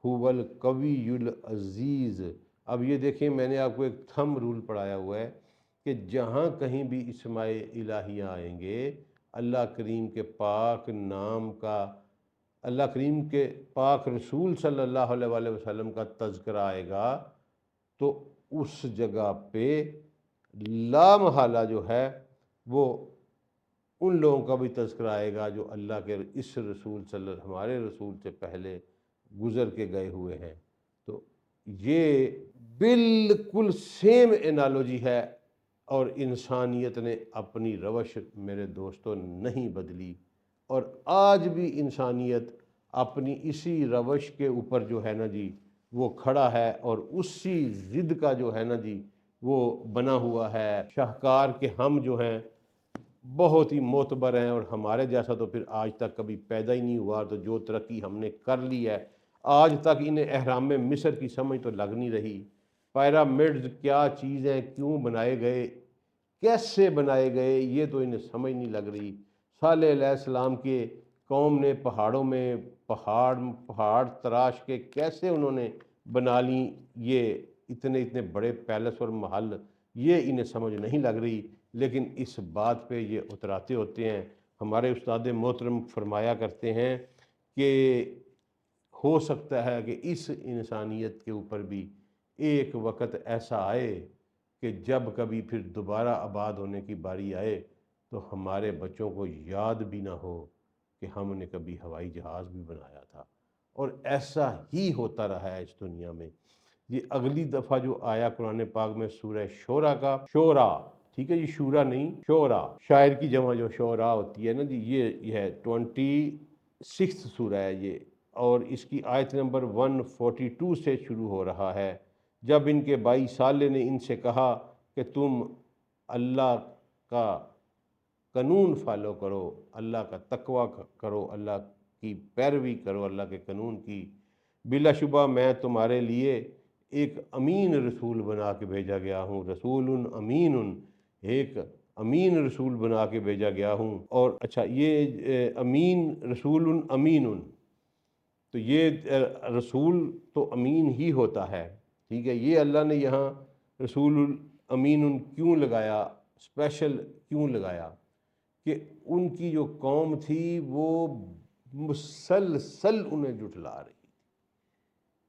هو القوی العزیز۔ اب یہ دیکھیں، میں نے آپ کو ایک تھم رول پڑھایا ہوا ہے کہ جہاں کہیں بھی اسماء الہیہ آئیں گے، اللہ کریم کے پاک نام کا، اللہ کریم کے پاک رسول صلی اللہ علیہ وآلہ وسلم کا تذکرہ آئے گا، تو اس جگہ پہ لا محالہ جو ہے وہ ان لوگوں کا بھی تذکرہ آئے گا جو اللہ کے اس رسول ہمارے رسول سے پہلے گزر کے گئے ہوئے ہیں۔ تو یہ بالکل سیم انالوجی ہے، اور انسانیت نے اپنی روش میرے دوستوں نہیں بدلی، اور آج بھی انسانیت اپنی اسی روش کے اوپر جو ہے نا جی وہ کھڑا ہے، اور اسی ضد کا جو ہے نا جی وہ بنا ہوا ہے شاہکار کہ ہم جو ہیں بہت ہی معتبر ہیں، اور ہمارے جیسا تو پھر آج تک کبھی پیدا ہی نہیں ہوا، تو جو ترقی ہم نے کر لی ہے آج تک انہیں اہرام مصر کی سمجھ تو لگ نہیں رہی۔ پیرامڈز کیا چیز ہیں، کیوں بنائے گئے، کیسے بنائے گئے، یہ تو انہیں سمجھ نہیں لگ رہی۔ صالح علیہ السلام کے قوم نے پہاڑوں میں پہاڑ تراش کے کیسے انہوں نے بنا لیں یہ اتنے بڑے پیلس اور محل، یہ انہیں سمجھ نہیں لگ رہی، لیکن اس بات پہ یہ اتراتے ہوتے ہیں۔ ہمارے استاد محترم فرمایا کرتے ہیں کہ ہو سکتا ہے کہ اس انسانیت کے اوپر بھی ایک وقت ایسا آئے کہ جب کبھی پھر دوبارہ آباد ہونے کی باری آئے تو ہمارے بچوں کو یاد بھی نہ ہو کہ ہم نے کبھی ہوائی جہاز بھی بنایا تھا، اور ایسا ہی ہوتا رہا ہے اس دنیا میں۔ یہ اگلی دفعہ جو آیا قرآن پاک میں سورہ شورا کا، شورا، ٹھیک ہے جی، شورا نہیں، شورا، شاعر کی جمع جو شورا ہوتی ہے نا جی، یہ ہے 6 سورہ ہے یہ، اور اس کی آیت نمبر 142 سے شروع ہو رہا ہے۔ جب ان کے بھائی صالح نے ان سے کہا کہ تم اللہ کا قانون فالو کرو، اللہ کا تقوی کرو، اللہ کی پیروی کرو، اللہ کے قانون کی، بلا شبہ میں تمہارے لیے ایک امین رسول بنا کے بھیجا گیا ہوں، رسول امین، ایک امین رسول بنا کے بھیجا گیا ہوں۔ اور اچھا، یہ امین، رسول امین، تو یہ رسول تو امین ہی ہوتا ہے، ٹھیک ہے۔ یہ اللہ نے یہاں رسول امین کیوں لگایا، اسپیشل کیوں لگایا؟ کہ ان کی جو قوم تھی وہ مسلسل انہیں جھٹلا رہی تھی،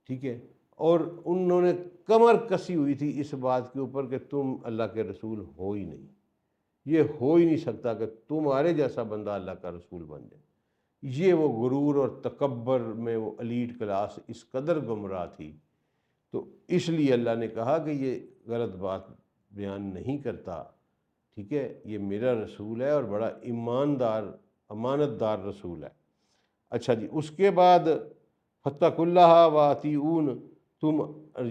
ٹھیک ہے، اور انہوں نے کمر کسی ہوئی تھی اس بات کے اوپر کہ تم اللہ کے رسول ہو ہی نہیں، یہ ہو ہی نہیں سکتا کہ تمہارے جیسا بندہ اللہ کا رسول بن جائے۔ یہ وہ غرور اور تکبر میں وہ ایلیٹ کلاس اس قدر گمراہ تھی، تو اس لیے اللہ نے کہا کہ یہ غلط بات بیان نہیں کرتا، ٹھیک ہے، یہ میرا رسول ہے اور بڑا ایماندار، امانت دار رسول ہے۔ اچھا جی، اس کے بعد فاتقوا اللہ واطیعون، تم،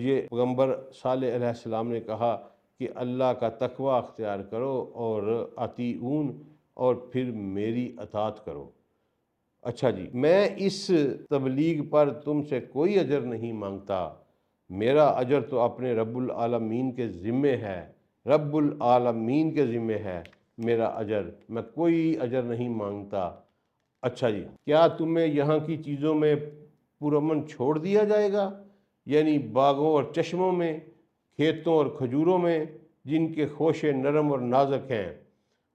یہ پیغمبر صالح علیہ السلام نے کہا کہ اللہ کا تقوی اختیار کرو اور اطیعون، اور پھر میری اطاعت کرو۔ اچھا جی، میں اس تبلیغ پر تم سے کوئی اجر نہیں مانگتا، میرا اجر تو اپنے رب العالمین کے ذمے ہے، رب العالمین کے ذمے ہے میرا اجر، میں کوئی اجر نہیں مانگتا۔ اچھا جی، کیا تمہیں یہاں کی چیزوں میں پرامن چھوڑ دیا جائے گا، یعنی باغوں اور چشموں میں، کھیتوں اور کھجوروں میں، جن کے خوشے نرم اور نازک ہیں،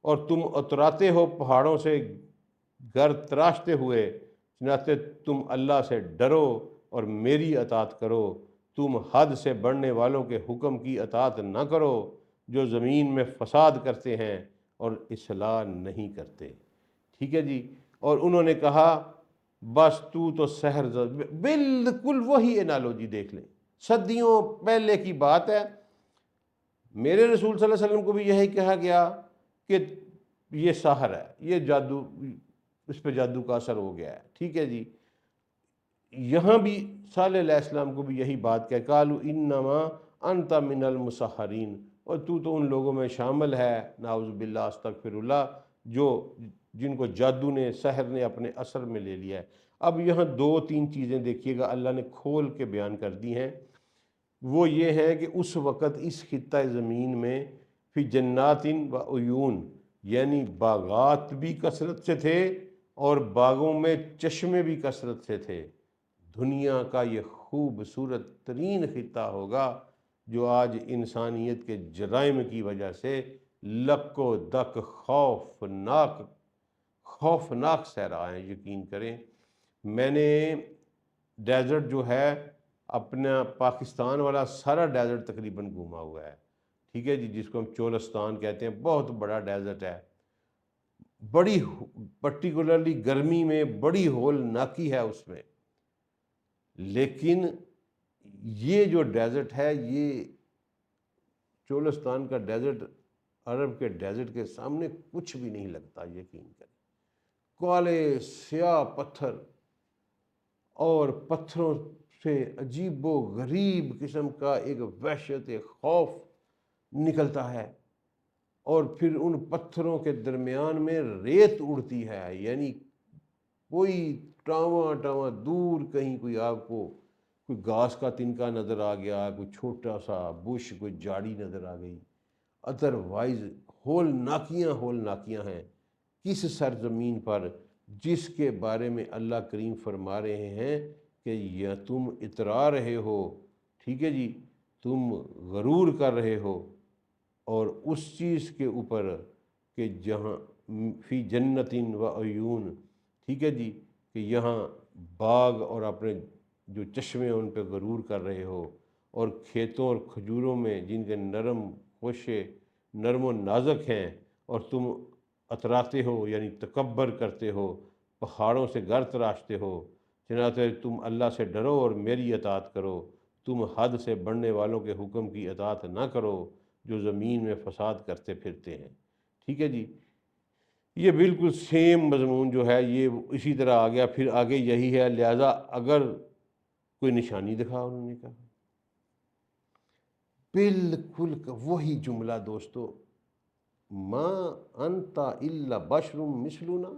اور تم اتراتے ہو پہاڑوں سے گر تراشتے ہوئے، چنانچہ تم اللہ سے ڈرو اور میری اطاعت کرو، تم حد سے بڑھنے والوں کے حکم کی اطاعت نہ کرو جو زمین میں فساد کرتے ہیں اور اصلاح نہیں کرتے، ٹھیک ہے جی۔ اور انہوں نے کہا بس تو سحر بالکل وہی انالوجی دیکھ لیں، صدیوں پہلے کی بات ہے، میرے رسول صلی اللہ علیہ وسلم کو بھی یہی کہا گیا کہ یہ ساحر ہے، یہ جادو، اس پہ جادو کا اثر ہو گیا ہے، ٹھیک ہے جی۔ یہاں بھی صالح علیہ السلام کو بھی یہی بات کہ قالوا انما انت من المسحرین، اور تو ان لوگوں میں شامل ہے، نعوذ باللہ، استغفر اللہ، جن کو جادو نے، سحر نے اپنے اثر میں لے لیا ہے۔ اب یہاں 2-3 چیزیں دیکھیے گا اللہ نے کھول کے بیان کر دی ہیں، وہ یہ ہے کہ اس وقت اس خطہ زمین میں فی جنات و عیون، یعنی باغات بھی کثرت سے تھے اور باغوں میں چشمے بھی کثرت سے تھے۔ دنیا کا یہ خوبصورت ترین خطہ ہوگا جو آج انسانیت کے جرائم کی وجہ سے لک و دک، خوفناک صحرا ہیں، یقین کریں۔ میں نے ڈیزرٹ جو ہے اپنا پاکستان والا سارا ڈیزرٹ تقریباً گھوما ہوا ہے، ٹھیک ہے جی، جس کو ہم چولستان کہتے ہیں، بہت بڑا ڈیزرٹ ہے، بڑی پرٹیکولرلی گرمی میں بڑی ہول ناکی ہے اس میں، لیکن یہ جو ڈیزرٹ ہے، یہ چولستان کا ڈیزرٹ عرب کے ڈیزرٹ کے سامنے کچھ بھی نہیں لگتا، یقین کریں۔ کالے سیاہ پتھر، اور پتھروں سے عجیب و غریب قسم کا ایک وحشت خوف نکلتا ہے، اور پھر ان پتھروں کے درمیان میں ریت اڑتی ہے، یعنی کوئی ٹاواں دور کہیں کوئی آپ کو کوئی گھاس کا تنکا نظر آ گیا، کوئی چھوٹا سا بش، کوئی جاڑی نظر آ گئی، ادروائز ہول ناکیاں ہیں کس سرزمین پر جس کے بارے میں اللہ کریم فرما رہے ہیں کہ یا تم اترا رہے ہو، ٹھیک ہے جی، تم غرور کر رہے ہو، اور اس چیز کے اوپر کہ جہاں فی جنت و عیون، ٹھیک ہے جی، کہ یہاں باغ اور اپنے جو چشمے ان پہ غرور کر رہے ہو، اور کھیتوں اور کھجوروں میں جن کے نرم خوشے نرم و نازک ہیں، اور تم اتراتے ہو یعنی تکبر کرتے ہو، پہاڑوں سے گر تراشتے ہو، چنانچہ تم اللہ سے ڈرو اور میری اطاعت کرو، تم حد سے بڑھنے والوں کے حکم کی اطاعت نہ کرو جو زمین میں فساد کرتے پھرتے ہیں، ٹھیک ہے جی۔ یہ بالکل سیم مضمون جو ہے یہ اسی طرح آ گیا، پھر آگے یہی ہے، لہٰذا اگر کوئی نشانی دکھا، انہوں نے کہا بالکل وہی جملہ دوستو، ما انت الا بشر مثلنا،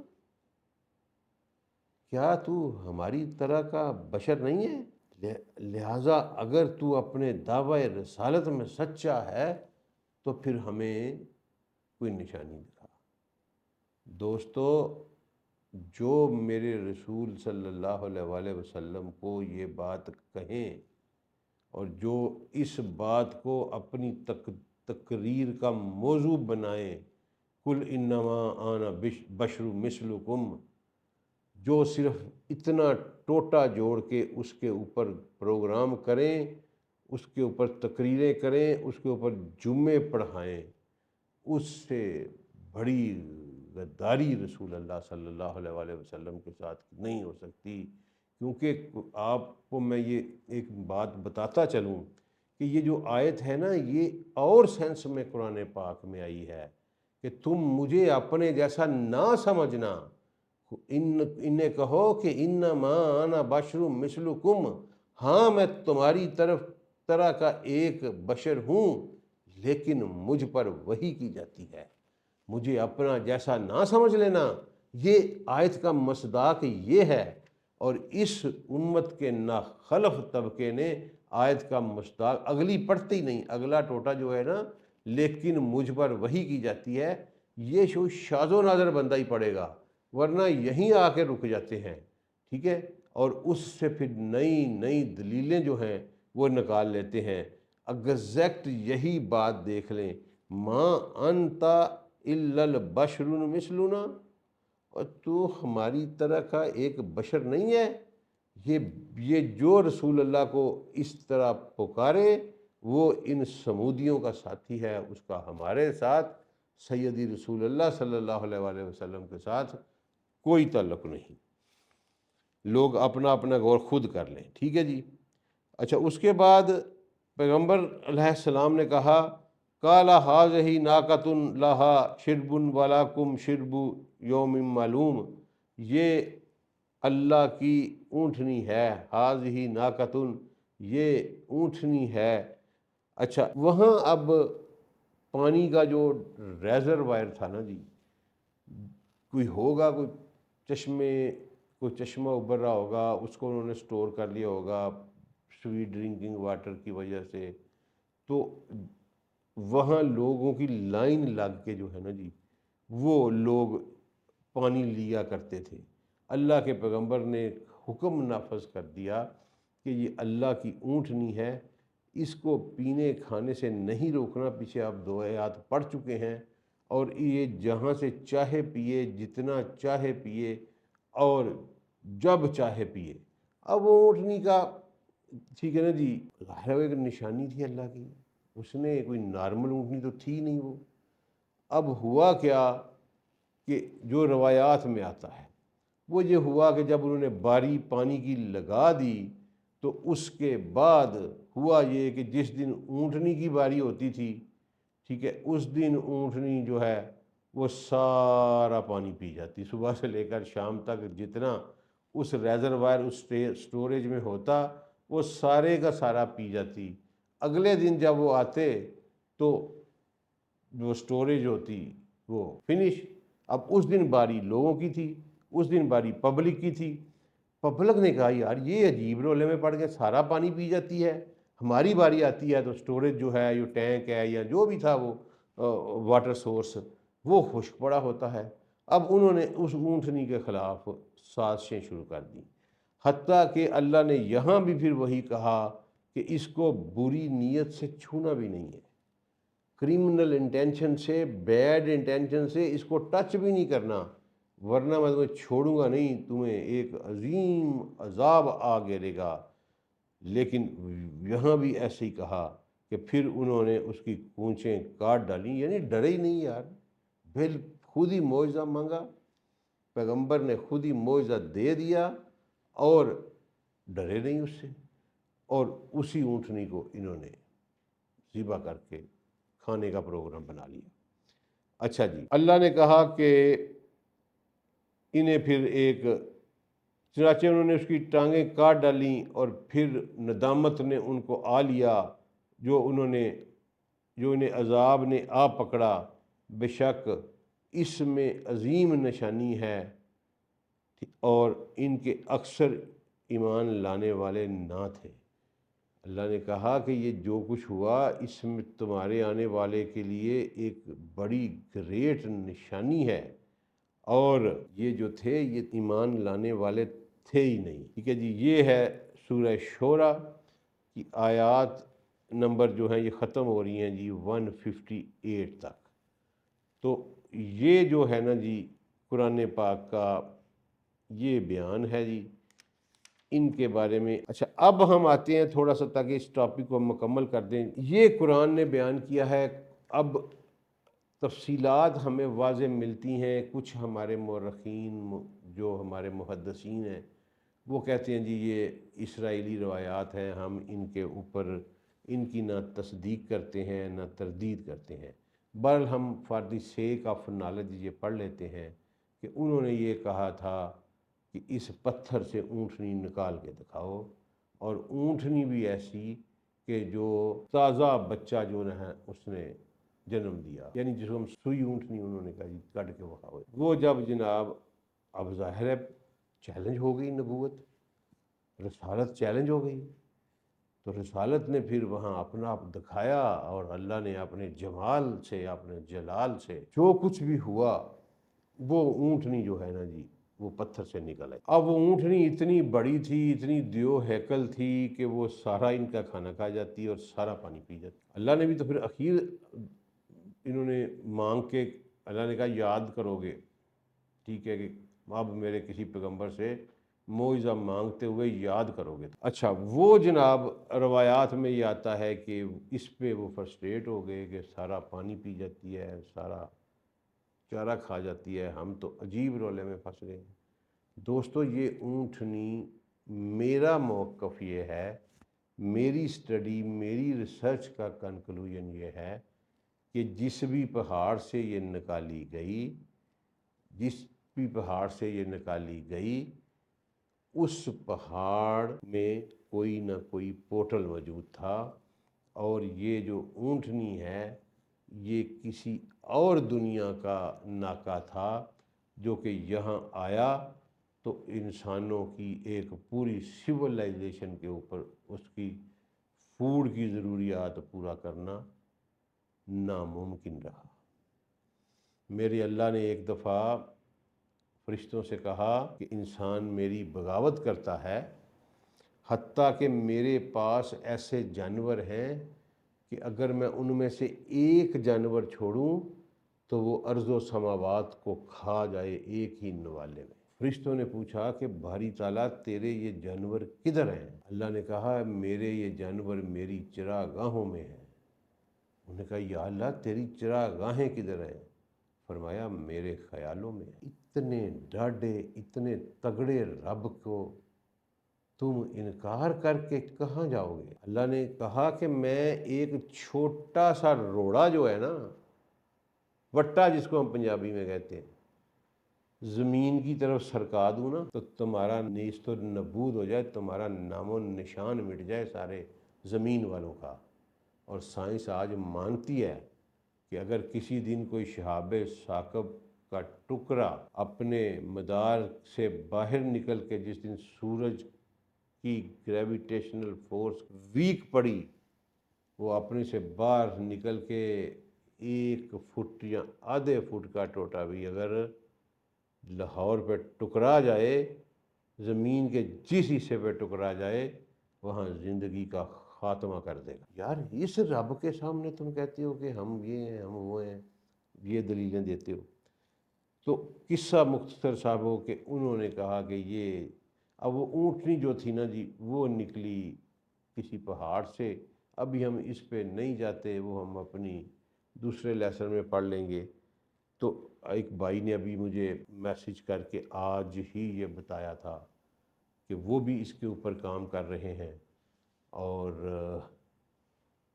کیا تو ہماری طرح کا بشر نہیں ہے؟ لہٰذا اگر تو اپنے دعوی رسالت میں سچا ہے تو پھر ہمیں کوئی نشانی دکھا۔ دوستو، جو میرے رسول صلی اللہ علیہ وآلہ وسلم کو یہ بات کہیں اور جو اس بات کو اپنی تقریر کا موضوع بنائیں، کل انما انا بشر مثلکم، جو صرف اتنا ٹوٹا جوڑ کے اس کے اوپر پروگرام کریں، اس کے اوپر تقریریں کریں، اس کے اوپر جمعے پڑھائیں، اس سے بڑی غداری رسول اللہ صلی اللہ علیہ وآلہ وسلم کے ساتھ نہیں ہو سکتی۔ کیونکہ آپ کو میں یہ ایک بات بتاتا چلوں کہ یہ جو آیت ہے نا، یہ اور سینس میں قرآن پاک میں آئی ہے کہ تم مجھے اپنے جیسا نہ سمجھنا، انہیں کہو کہ انما انا بشر مثلکم، ہاں میں تمہاری طرح کا ایک بشر ہوں، لیکن مجھ پر وحی کی جاتی ہے، مجھے اپنا جیسا نہ سمجھ لینا۔ یہ آیت کا مصداق یہ ہے، اور اس امت کے ناخلف طبقے نے آیت کا مصداق اگلی پڑھتے ہی نہیں، اگلا ٹوٹا جو ہے نا، لیکن مجھ پر وحی کی جاتی ہے، یہ شاذ و نادر بندہ ہی پڑھے گا، ورنہ یہیں آ کے رک جاتے ہیں، ٹھیک ہے، اور اس سے پھر نئی نئی دلیلیں جو ہیں وہ نکال لیتے ہیں۔ ایگزیکٹ یہی بات دیکھ لیں، ما انت الا البشر مثلنا، اور تو ہماری طرح کا ایک بشر نہیں ہے۔ یہ جو رسول اللہ کو اس طرح پکارے وہ ان سمودیوں کا ساتھی ہے، اس کا ہمارے ساتھ سیدی رسول اللہ صلی اللہ علیہ وآلہ وسلم کے ساتھ کوئی تعلق نہیں۔ لوگ اپنا اپنا غور خود کر لیں، ٹھیک ہے جی۔ اچھا، اس کے بعد پیغمبر علیہ السلام نے کہا، قال ھذہ ناقۃ لھا شرب ولکم شرب یوم معلوم، یہ اللہ کی اونٹنی ہے، ھذہ ناقۃ، یہ اونٹنی ہے۔ اچھا، وہاں اب پانی کا جو ریزروائر تھا نا جی، کوئی ہوگا، کوئی چشمہ ابھر رہا ہوگا، اس کو انہوں نے سٹور کر لیا ہوگا سویٹ ڈرنکنگ واٹر کی وجہ سے، تو وہاں لوگوں کی لائن لگ کے جو ہے نا جی، وہ لوگ پانی لیا کرتے تھے۔ اللہ کے پیغمبر نے حکم نافذ کر دیا کہ یہ اللہ کی اونٹنی ہے، اس کو پینے کھانے سے نہیں روکنا، پیچھے آپ 2 آیات پڑھ چکے ہیں، اور یہ جہاں سے چاہے پیے، جتنا چاہے پیے، اور جب چاہے پیے۔ اب وہ اونٹنی کا، ٹھیک ہے نا جی، ظاہر ہے وہ ایک نشانی تھی اللہ کی، اس نے کوئی نارمل اونٹنی تو تھی نہیں وہ۔ اب ہوا کیا کہ جو روایات میں آتا ہے وہ یہ ہوا کہ جب انہوں نے باری پانی کی لگا دی تو اس کے بعد ہوا یہ کہ جس دن اونٹنی کی باری ہوتی تھی، ٹھیک ہے، اس دن اونٹنی جو ہے وہ سارا پانی پی جاتی، صبح سے لے کر شام تک جتنا اس ریزروائر اس سٹوریج میں ہوتا وہ سارے کا سارا پی جاتی۔ اگلے دن جب وہ آتے تو جو سٹوریج ہوتی وہ فنش۔ اب اس دن باری لوگوں کی تھی، اس دن باری پبلک کی تھی۔ پبلک نے کہا یار یہ عجیب رولے میں پڑ کے سارا پانی پی جاتی ہے، ہماری باری آتی ہے تو سٹوریج جو ہے، یہ ٹینک ہے یا جو بھی تھا وہ واٹر سورس، وہ خشک پڑا ہوتا ہے۔ اب انہوں نے اس اونٹنی کے خلاف سازشیں شروع کر دیں، حتیٰ کہ اللہ نے یہاں بھی پھر وہی کہا کہ اس کو بری نیت سے چھونا بھی نہیں ہے، کرمنل انٹینشن سے، بیڈ انٹینشن سے اس کو ٹچ بھی نہیں کرنا، ورنہ میں تمہیں چھوڑوں گا نہیں، تمہیں ایک عظیم عذاب آ گرے گا۔ لیکن یہاں بھی ایسے ہی کہا کہ پھر انہوں نے اس کی پونچھیں کاٹ ڈالیں، یعنی ڈرے ہی نہیں یار، خود ہی معجزہ مانگا، پیغمبر نے خود ہی معجزہ دے دیا اور ڈرے نہیں اس سے، اور اسی اونٹنی کو انہوں نے ذبح کر کے کھانے کا پروگرام بنا لیا۔ اچھا جی، اللہ نے کہا کہ انہیں پھر ایک چنانچہ انہوں نے اس کی ٹانگیں کاٹ ڈالیں اور پھر ندامت نے ان کو آ لیا، جو انہیں عذاب نے آ پکڑا، بے شک اس میں عظیم نشانی ہے اور ان کے اکثر ایمان لانے والے نہ تھے۔ اللہ نے کہا کہ یہ جو کچھ ہوا اس میں تمہارے آنے والے کے لیے ایک بڑی گریٹ نشانی ہے، اور یہ جو تھے یہ ایمان لانے والے تھے ہی نہیں۔ ٹھیک ہے جی، یہ ہے سورہ شورى کی آیات نمبر جو ہیں یہ ختم ہو رہی ہیں جی 158 تک۔ تو یہ جو ہے نا جی قرآن پاک کا یہ بیان ہے جی ان کے بارے میں۔ اچھا، اب ہم آتے ہیں تھوڑا سا تاکہ اس ٹاپک کو مکمل کر دیں۔ یہ قرآن نے بیان کیا ہے، اب تفصیلات ہمیں واضح ملتی ہیں۔ کچھ ہمارے مورخین جو ہمارے محدثین ہیں وہ کہتے ہیں جی یہ اسرائیلی روایات ہیں، ہم ان کے اوپر ان کی نہ تصدیق کرتے ہیں نہ تردید کرتے ہیں، بہرحال ہم for the sake of knowledge یہ پڑھ لیتے ہیں کہ انہوں نے یہ کہا تھا کہ اس پتھر سے اونٹنی نکال کے دکھاؤ، اور اونٹنی بھی ایسی کہ جو تازہ بچہ جو ہے اس نے جنم دیا، یعنی جس کو ہم سوئی اونٹنی انہوں نے کہا جی کٹ کے دکھاؤ۔ وہ جب جناب اب ظاہر ہے چیلنج ہو گئی، نبوت رسالت چیلنج ہو گئی، تو رسالت نے پھر وہاں اپنا آپ دکھایا، اور اللہ نے اپنے جمال سے اپنے جلال سے جو کچھ بھی ہوا وہ اونٹنی جو ہے نا جی وہ پتھر سے نکل آئی۔ اب وہ اونٹنی اتنی بڑی تھی، اتنی دیو ہیکل تھی کہ وہ سارا ان کا کھانا کھا جاتی اور سارا پانی پی جاتی۔ اللہ نے بھی تو پھر اخیر انہوں نے مانگ کے اللہ نے کہا یاد کرو گے، ٹھیک ہے، کہ اب میرے کسی پیغمبر سے معجزہ مانگتے ہوئے یاد کرو گے۔ اچھا، وہ جناب روایات میں یہ آتا ہے کہ اس پہ وہ فرسٹریٹ ہو گئے کہ سارا پانی پی جاتی ہے، سارا چارہ کھا جاتی ہے، ہم تو عجیب رولے میں پھنس گئے ہیں۔ دوستو، یہ اونٹنی، میرا موقف یہ ہے، میری سٹڈی میری ریسرچ کا کنکلوژن یہ ہے کہ جس بھی پہاڑ سے یہ نکالی گئی، جس بھی پہاڑ سے یہ نکالی گئی، اس پہاڑ میں کوئی نہ کوئی پورٹل موجود تھا، اور یہ جو اونٹنی ہے یہ کسی اور دنیا کا ناکہ تھا جو کہ یہاں آیا تو انسانوں کی ایک پوری سویلائزیشن کے اوپر اس کی فوڈ کی ضروریات پورا کرنا ناممکن رہا۔ میرے اللہ نے ایک دفعہ فرشتوں سے کہا کہ انسان میری بغاوت کرتا ہے، حتیٰ کہ میرے پاس ایسے جانور ہیں کہ اگر میں ان میں سے ایک جانور چھوڑوں تو وہ ارض و سماوات کو کھا جائے ایک ہی نوالے میں۔ فرشتوں نے پوچھا کہ باری تعالیٰ تیرے یہ جانور کدھر ہیں؟ اللہ نے کہا میرے یہ جانور میری چراگاہوں میں ہیں۔ انہوں نے کہا یا اللہ تیری چراگاہیں کدھر ہیں؟ فرمایا میرے خیالوں میں۔ اتنے ڈاڈے، اتنے تگڑے رب کو تم انکار کر کے کہاں جاؤ گے؟ اللہ نے کہا کہ میں ایک چھوٹا سا روڑا جو ہے نا، وٹا جس کو ہم پنجابی میں کہتے ہیں، زمین کی طرف سرکا دوں نا تو تمہارا نیست و نبود ہو جائے، تمہارا نام و نشان مٹ جائے سارے زمین والوں کا۔ اور سائنس آج مانتی ہے کہ اگر کسی دن کوئی شہاب ثاقب کا ٹکڑا اپنے مدار سے باہر نکل کے جس دن سورج کی گریویٹیشنل فورس ویک پڑی، وہ اپنے سے باہر نکل کے 1 فٹ یا آدھے فٹ کا ٹوٹا بھی اگر لاہور پہ ٹکرا جائے، زمین کے جس حصے پہ ٹکرا جائے، وہاں زندگی کا خاتمہ کر دے گا۔ یار اس رب کے سامنے تم کہتے ہو کہ ہم یہ ہیں ہم وہ ہیں، یہ دلیلیں دیتے ہو۔ تو قصہ مختصر صاحب ہو کہ انہوں نے کہا کہ یہ اب وہ اونٹنی جو تھی نا جی وہ نکلی کسی پہاڑ سے، ابھی ہم اس پہ نہیں جاتے، وہ ہم اپنی دوسرے لیسن میں پڑھ لیں گے۔ تو ایک بھائی نے ابھی مجھے میسج کر کے آج ہی یہ بتایا تھا کہ وہ بھی اس کے اوپر کام کر رہے ہیں، اور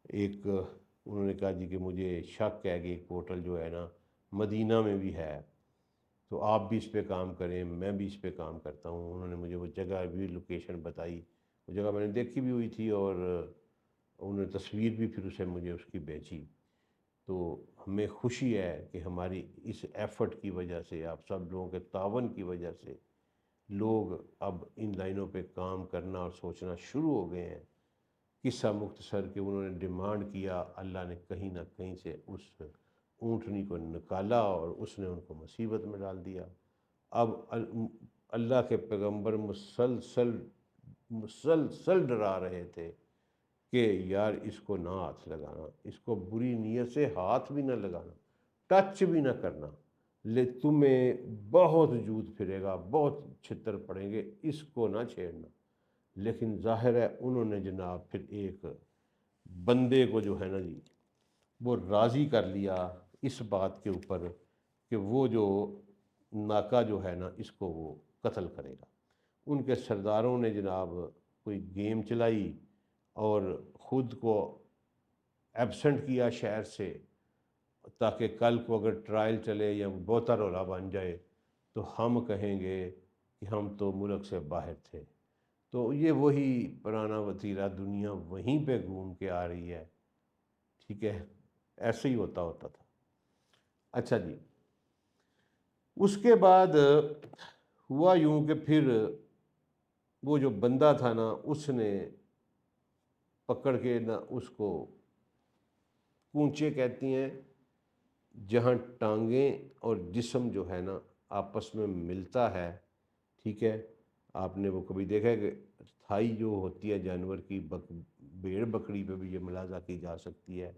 ایک انہوں نے کہا جی کہ مجھے شک ہے کہ ایک پورٹل جو ہے نا مدینہ میں بھی ہے، تو آپ بھی اس پہ کام کریں، میں بھی اس پہ کام کرتا ہوں۔ انہوں نے مجھے وہ جگہ بھی لوکیشن بتائی، وہ جگہ میں نے دیکھی بھی ہوئی تھی، اور انہوں نے تصویر بھی پھر اسے مجھے اس کی بھیجی۔ تو ہمیں خوشی ہے کہ ہماری اس ایفرٹ کی وجہ سے، آپ سب لوگوں کے تعاون کی وجہ سے، لوگ اب ان لائنوں پہ کام کرنا اور سوچنا شروع ہو گئے ہیں۔ قصہ مختصر کہ انہوں نے ڈیمانڈ کیا، اللہ نے کہیں نہ کہیں سے اس اونٹنی کو نکالا اور اس نے ان کو مصیبت میں ڈال دیا۔ اب اللہ کے پیغمبر مسلسل ڈرا رہے تھے کہ یار اس کو نہ ہاتھ لگانا، اس کو بری نیت سے ہاتھ بھی نہ لگانا، ٹچ بھی نہ کرنا، تمہیں بہت وجود پھرے گا، بہت چھتر پڑیں گے، اس کو نہ چھیڑنا۔ لیکن ظاہر ہے انہوں نے جناب پھر ایک بندے کو جو ہے نا جی وہ راضی کر لیا اس بات کے اوپر کہ وہ جو ناکا جو ہے نا اس کو وہ قتل کرے گا۔ ان کے سرداروں نے جناب کوئی گیم چلائی اور خود کو ایبسنٹ کیا شہر سے، تاکہ کل کو اگر ٹرائل چلے یا بوتا رولا بن جائے تو ہم کہیں گے کہ ہم تو ملک سے باہر تھے۔ تو یہ وہی پرانا وتیرہ، دنیا وہیں پہ گھوم کے آ رہی ہے، ٹھیک ہے، ایسے ہی ہوتا تھا۔ اچھا جی، اس کے بعد ہوا یوں کہ پھر وہ جو بندہ تھا نا اس نے پکڑ کے نا اس کو، کونچے کہتی ہیں جہاں ٹانگیں اور جسم جو ہے نا آپس میں ملتا ہے، ٹھیک ہے، آپ نے وہ کبھی دیکھا ہے کہ تھائی جو ہوتی ہے جانور کی، بھیڑ بکری پہ بھی یہ ملاحظہ کی جا سکتی ہے،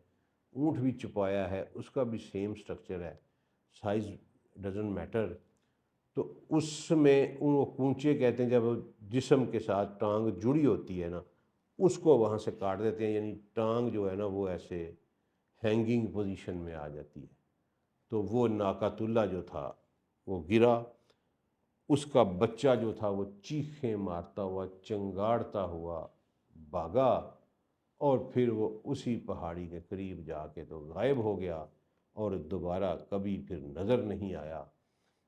اونٹ بھی چھپایا ہے، اس کا بھی سیم سٹرکچر ہے، سائز ڈزنٹ میٹر۔ تو اس میں وہ کونچے کہتے ہیں جب جسم کے ساتھ ٹانگ جڑی ہوتی ہے نا اس کو وہاں سے کاٹ دیتے ہیں، یعنی ٹانگ جو ہے نا وہ ایسے ہینگنگ پوزیشن میں آ جاتی ہے۔ تو وہ ناقۃ اللہ جو تھا وہ گرا، اس کا بچہ جو تھا وہ چیخیں مارتا ہوا چنگاڑتا ہوا بھاگا، اور پھر وہ اسی پہاڑی کے قریب جا کے تو غائب ہو گیا اور دوبارہ کبھی پھر نظر نہیں آیا۔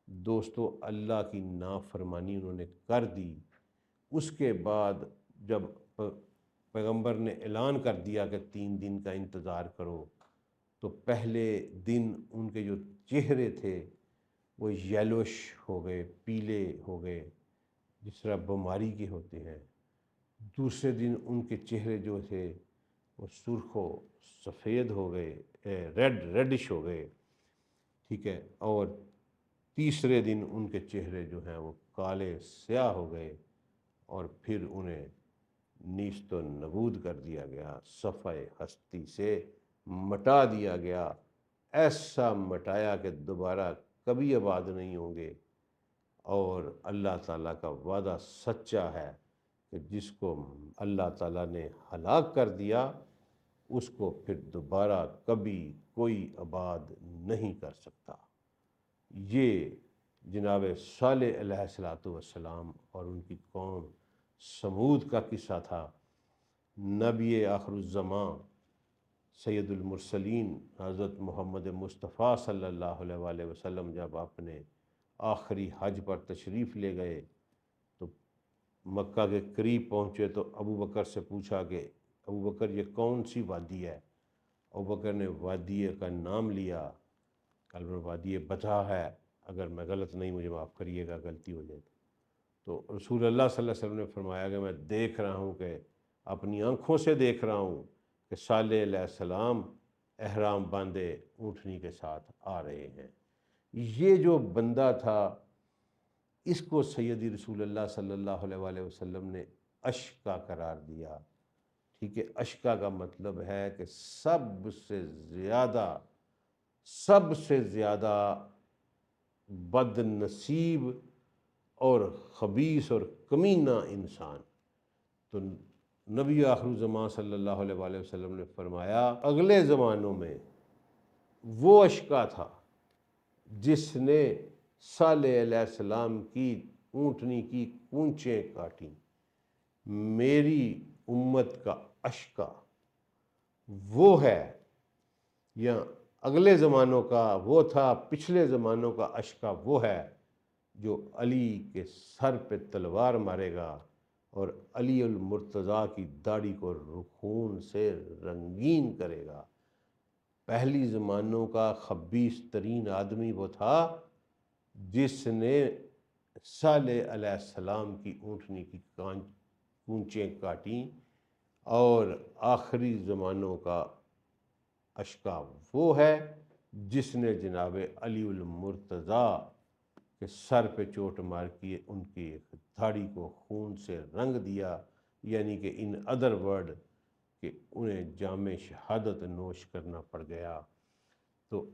دوستو، اللہ کی نافرمانی انہوں نے کر دی۔ اس کے بعد جب پیغمبر نے اعلان کر دیا کہ 3 دن کا انتظار کرو، تو پہلے دن ان کے جو چہرے تھے وہ یلوش ہو گئے، پیلے ہو گئے جس طرح بیماری کے ہوتے ہیں۔ دوسرے دن ان کے چہرے جو تھے وہ سرخ و سفید ہو گئے، ریڈش ہو گئے، ٹھیک ہے، اور تیسرے دن ان کے چہرے جو ہیں وہ کالے سیاہ ہو گئے، اور پھر انہیں نیست و نبود کر دیا گیا، صفحہ ہستی سے مٹا دیا گیا، ایسا مٹایا کہ دوبارہ کبھی آباد نہیں ہوں گے۔ اور اللہ تعالیٰ کا وعدہ سچا ہے کہ جس کو اللہ تعالیٰ نے ہلاک کر دیا اس کو پھر دوبارہ کبھی کوئی آباد نہیں کر سکتا۔ یہ جناب صالح علیہ السلام اور ان کی قوم سمود کا قصہ تھا۔ نبی آخر الزماں سید المرسلین حضرت محمد مصطفیٰ صلی اللہ علیہ وآلہ وسلم جب اپنے آخری حج پر تشریف لے گئے تو مکہ کے قریب پہنچے تو ابو بکر سے پوچھا کہ ابو بکر یہ کون سی وادی ہے؟ ابو بکر نے وادی کا نام لیا، وادی بطحا ہے، اگر میں غلط نہیں مجھے معاف کریے گا غلطی ہو جائے تو رسول اللہ صلی اللہ علیہ وسلم نے فرمایا کہ میں دیکھ رہا ہوں، کہ اپنی آنکھوں سے دیکھ رہا ہوں کہ صالح علیہ السلام احرام باندھے اونٹنی کے ساتھ آ رہے ہیں۔ یہ جو بندہ تھا اس کو سیدی رسول اللہ صلی اللہ علیہ وآلہ وسلم نے اشقا قرار دیا، ٹھیک ہے۔ اشقا کا مطلب ہے کہ سب سے زیادہ بد نصیب اور خبیث اور کمینہ انسان۔ تو نبی آخر الزمان صلی اللہ علیہ وآلہ وسلم نے فرمایا اگلے زمانوں میں وہ اشقا تھا جس نے صالح علیہ السلام کی اونٹنی کی کونچیں کاٹیں۔ میری امت کا اشقا وہ ہے، یا اگلے زمانوں کا وہ تھا، پچھلے زمانوں کا اشکا وہ ہے جو علی کے سر پہ تلوار مارے گا اور علی المرتضیٰ کی داڑھی کو خون سے رنگین کرے گا۔ پہلی زمانوں کا خبیث ترین آدمی وہ تھا جس نے صالح علیہ السلام کی اونٹنی کی کونچیں کاٹیں، اور آخری زمانوں کا اشکا وہ ہے جس نے جناب علی المرتضیٰ کے سر پہ چوٹ مار کے ان کی داڑھی کو خون سے رنگ دیا، یعنی کہ ان ادر ورڈ کہ انہیں جام شہادت نوش کرنا پڑ گیا۔ تو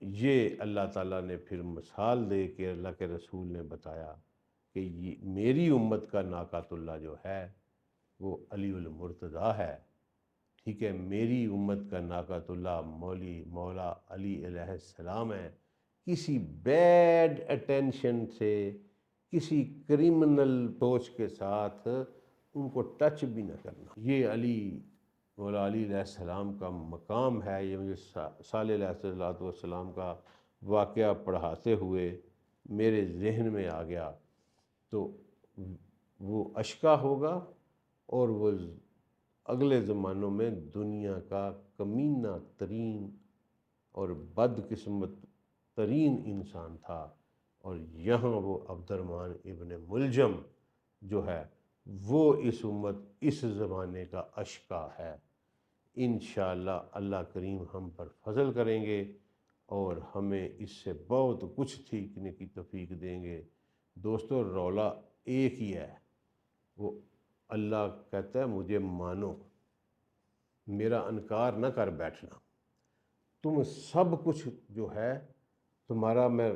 یہ اللہ تعالیٰ نے پھر مثال دے کے اللہ کے رسول نے بتایا کہ یہ میری امت کا ناقۃ اللہ جو ہے وہ علی المرتضیٰ ہے، ٹھیک ہے، میری امت کا ناقۃ اللہ مولا علی علیہ السلام ہے۔ کسی بیڈ اٹینشن سے، کسی کرمنل سوچ کے ساتھ ان کو ٹچ بھی نہ کرنا۔ یہ مولا علی علیہ السلام کا مقام ہے۔ یہ مجھے صالح علیہ السلام کا واقعہ پڑھاتے ہوئے میرے ذہن میں آ گیا۔ تو وہ اشکا ہوگا اور وہ اگلے زمانوں میں دنیا کا کمینہ ترین اور بدقسمت ترین انسان تھا، اور یہاں وہ عبد الرحمن ابن ملجم جو ہے وہ اس زمانے کا اشکا ہے۔ انشاءاللہ اللہ کریم ہم پر فضل کریں گے اور ہمیں اس سے بہت کچھ سیکھنے کی توفیق دیں گے۔ دوستو، رولا ایک ہی ہے، وہ اللہ کہتا ہے مجھے مانو، میرا انکار نہ کر بیٹھنا۔ تم سب کچھ جو ہے تمہارا میں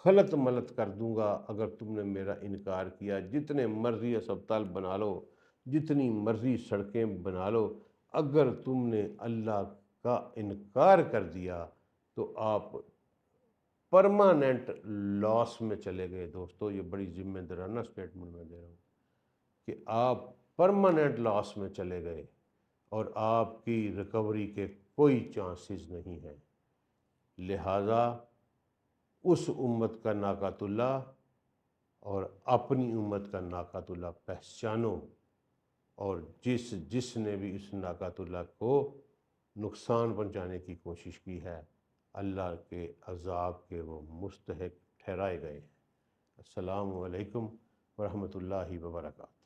خلط ملط کر دوں گا اگر تم نے میرا انکار کیا۔ جتنے مرضی اسپتال بنا لو، جتنی مرضی سڑکیں بنا لو، اگر تم نے اللہ کا انکار کر دیا تو آپ پرماننٹ لاس میں چلے گئے۔ دوستو، یہ بڑی ذمہ دارانہ سٹیٹمنٹ میں دے رہا ہوں کہ آپ پرماننٹ لاس میں چلے گئے اور آپ کی ریکوری کے کوئی چانسز نہیں ہیں۔ لہٰذا اس امت کا ناقۃ اللہ اور اپنی امت کا ناقۃ اللہ پہچانو، اور جس نے بھی اس ناقۃ اللہ کو نقصان پہنچانے کی کوشش کی ہے، اللہ کے عذاب کے وہ مستحق ٹھہرائے گئے ہیں۔ السلام علیکم ورحمۃ اللہ وبرکاتہ۔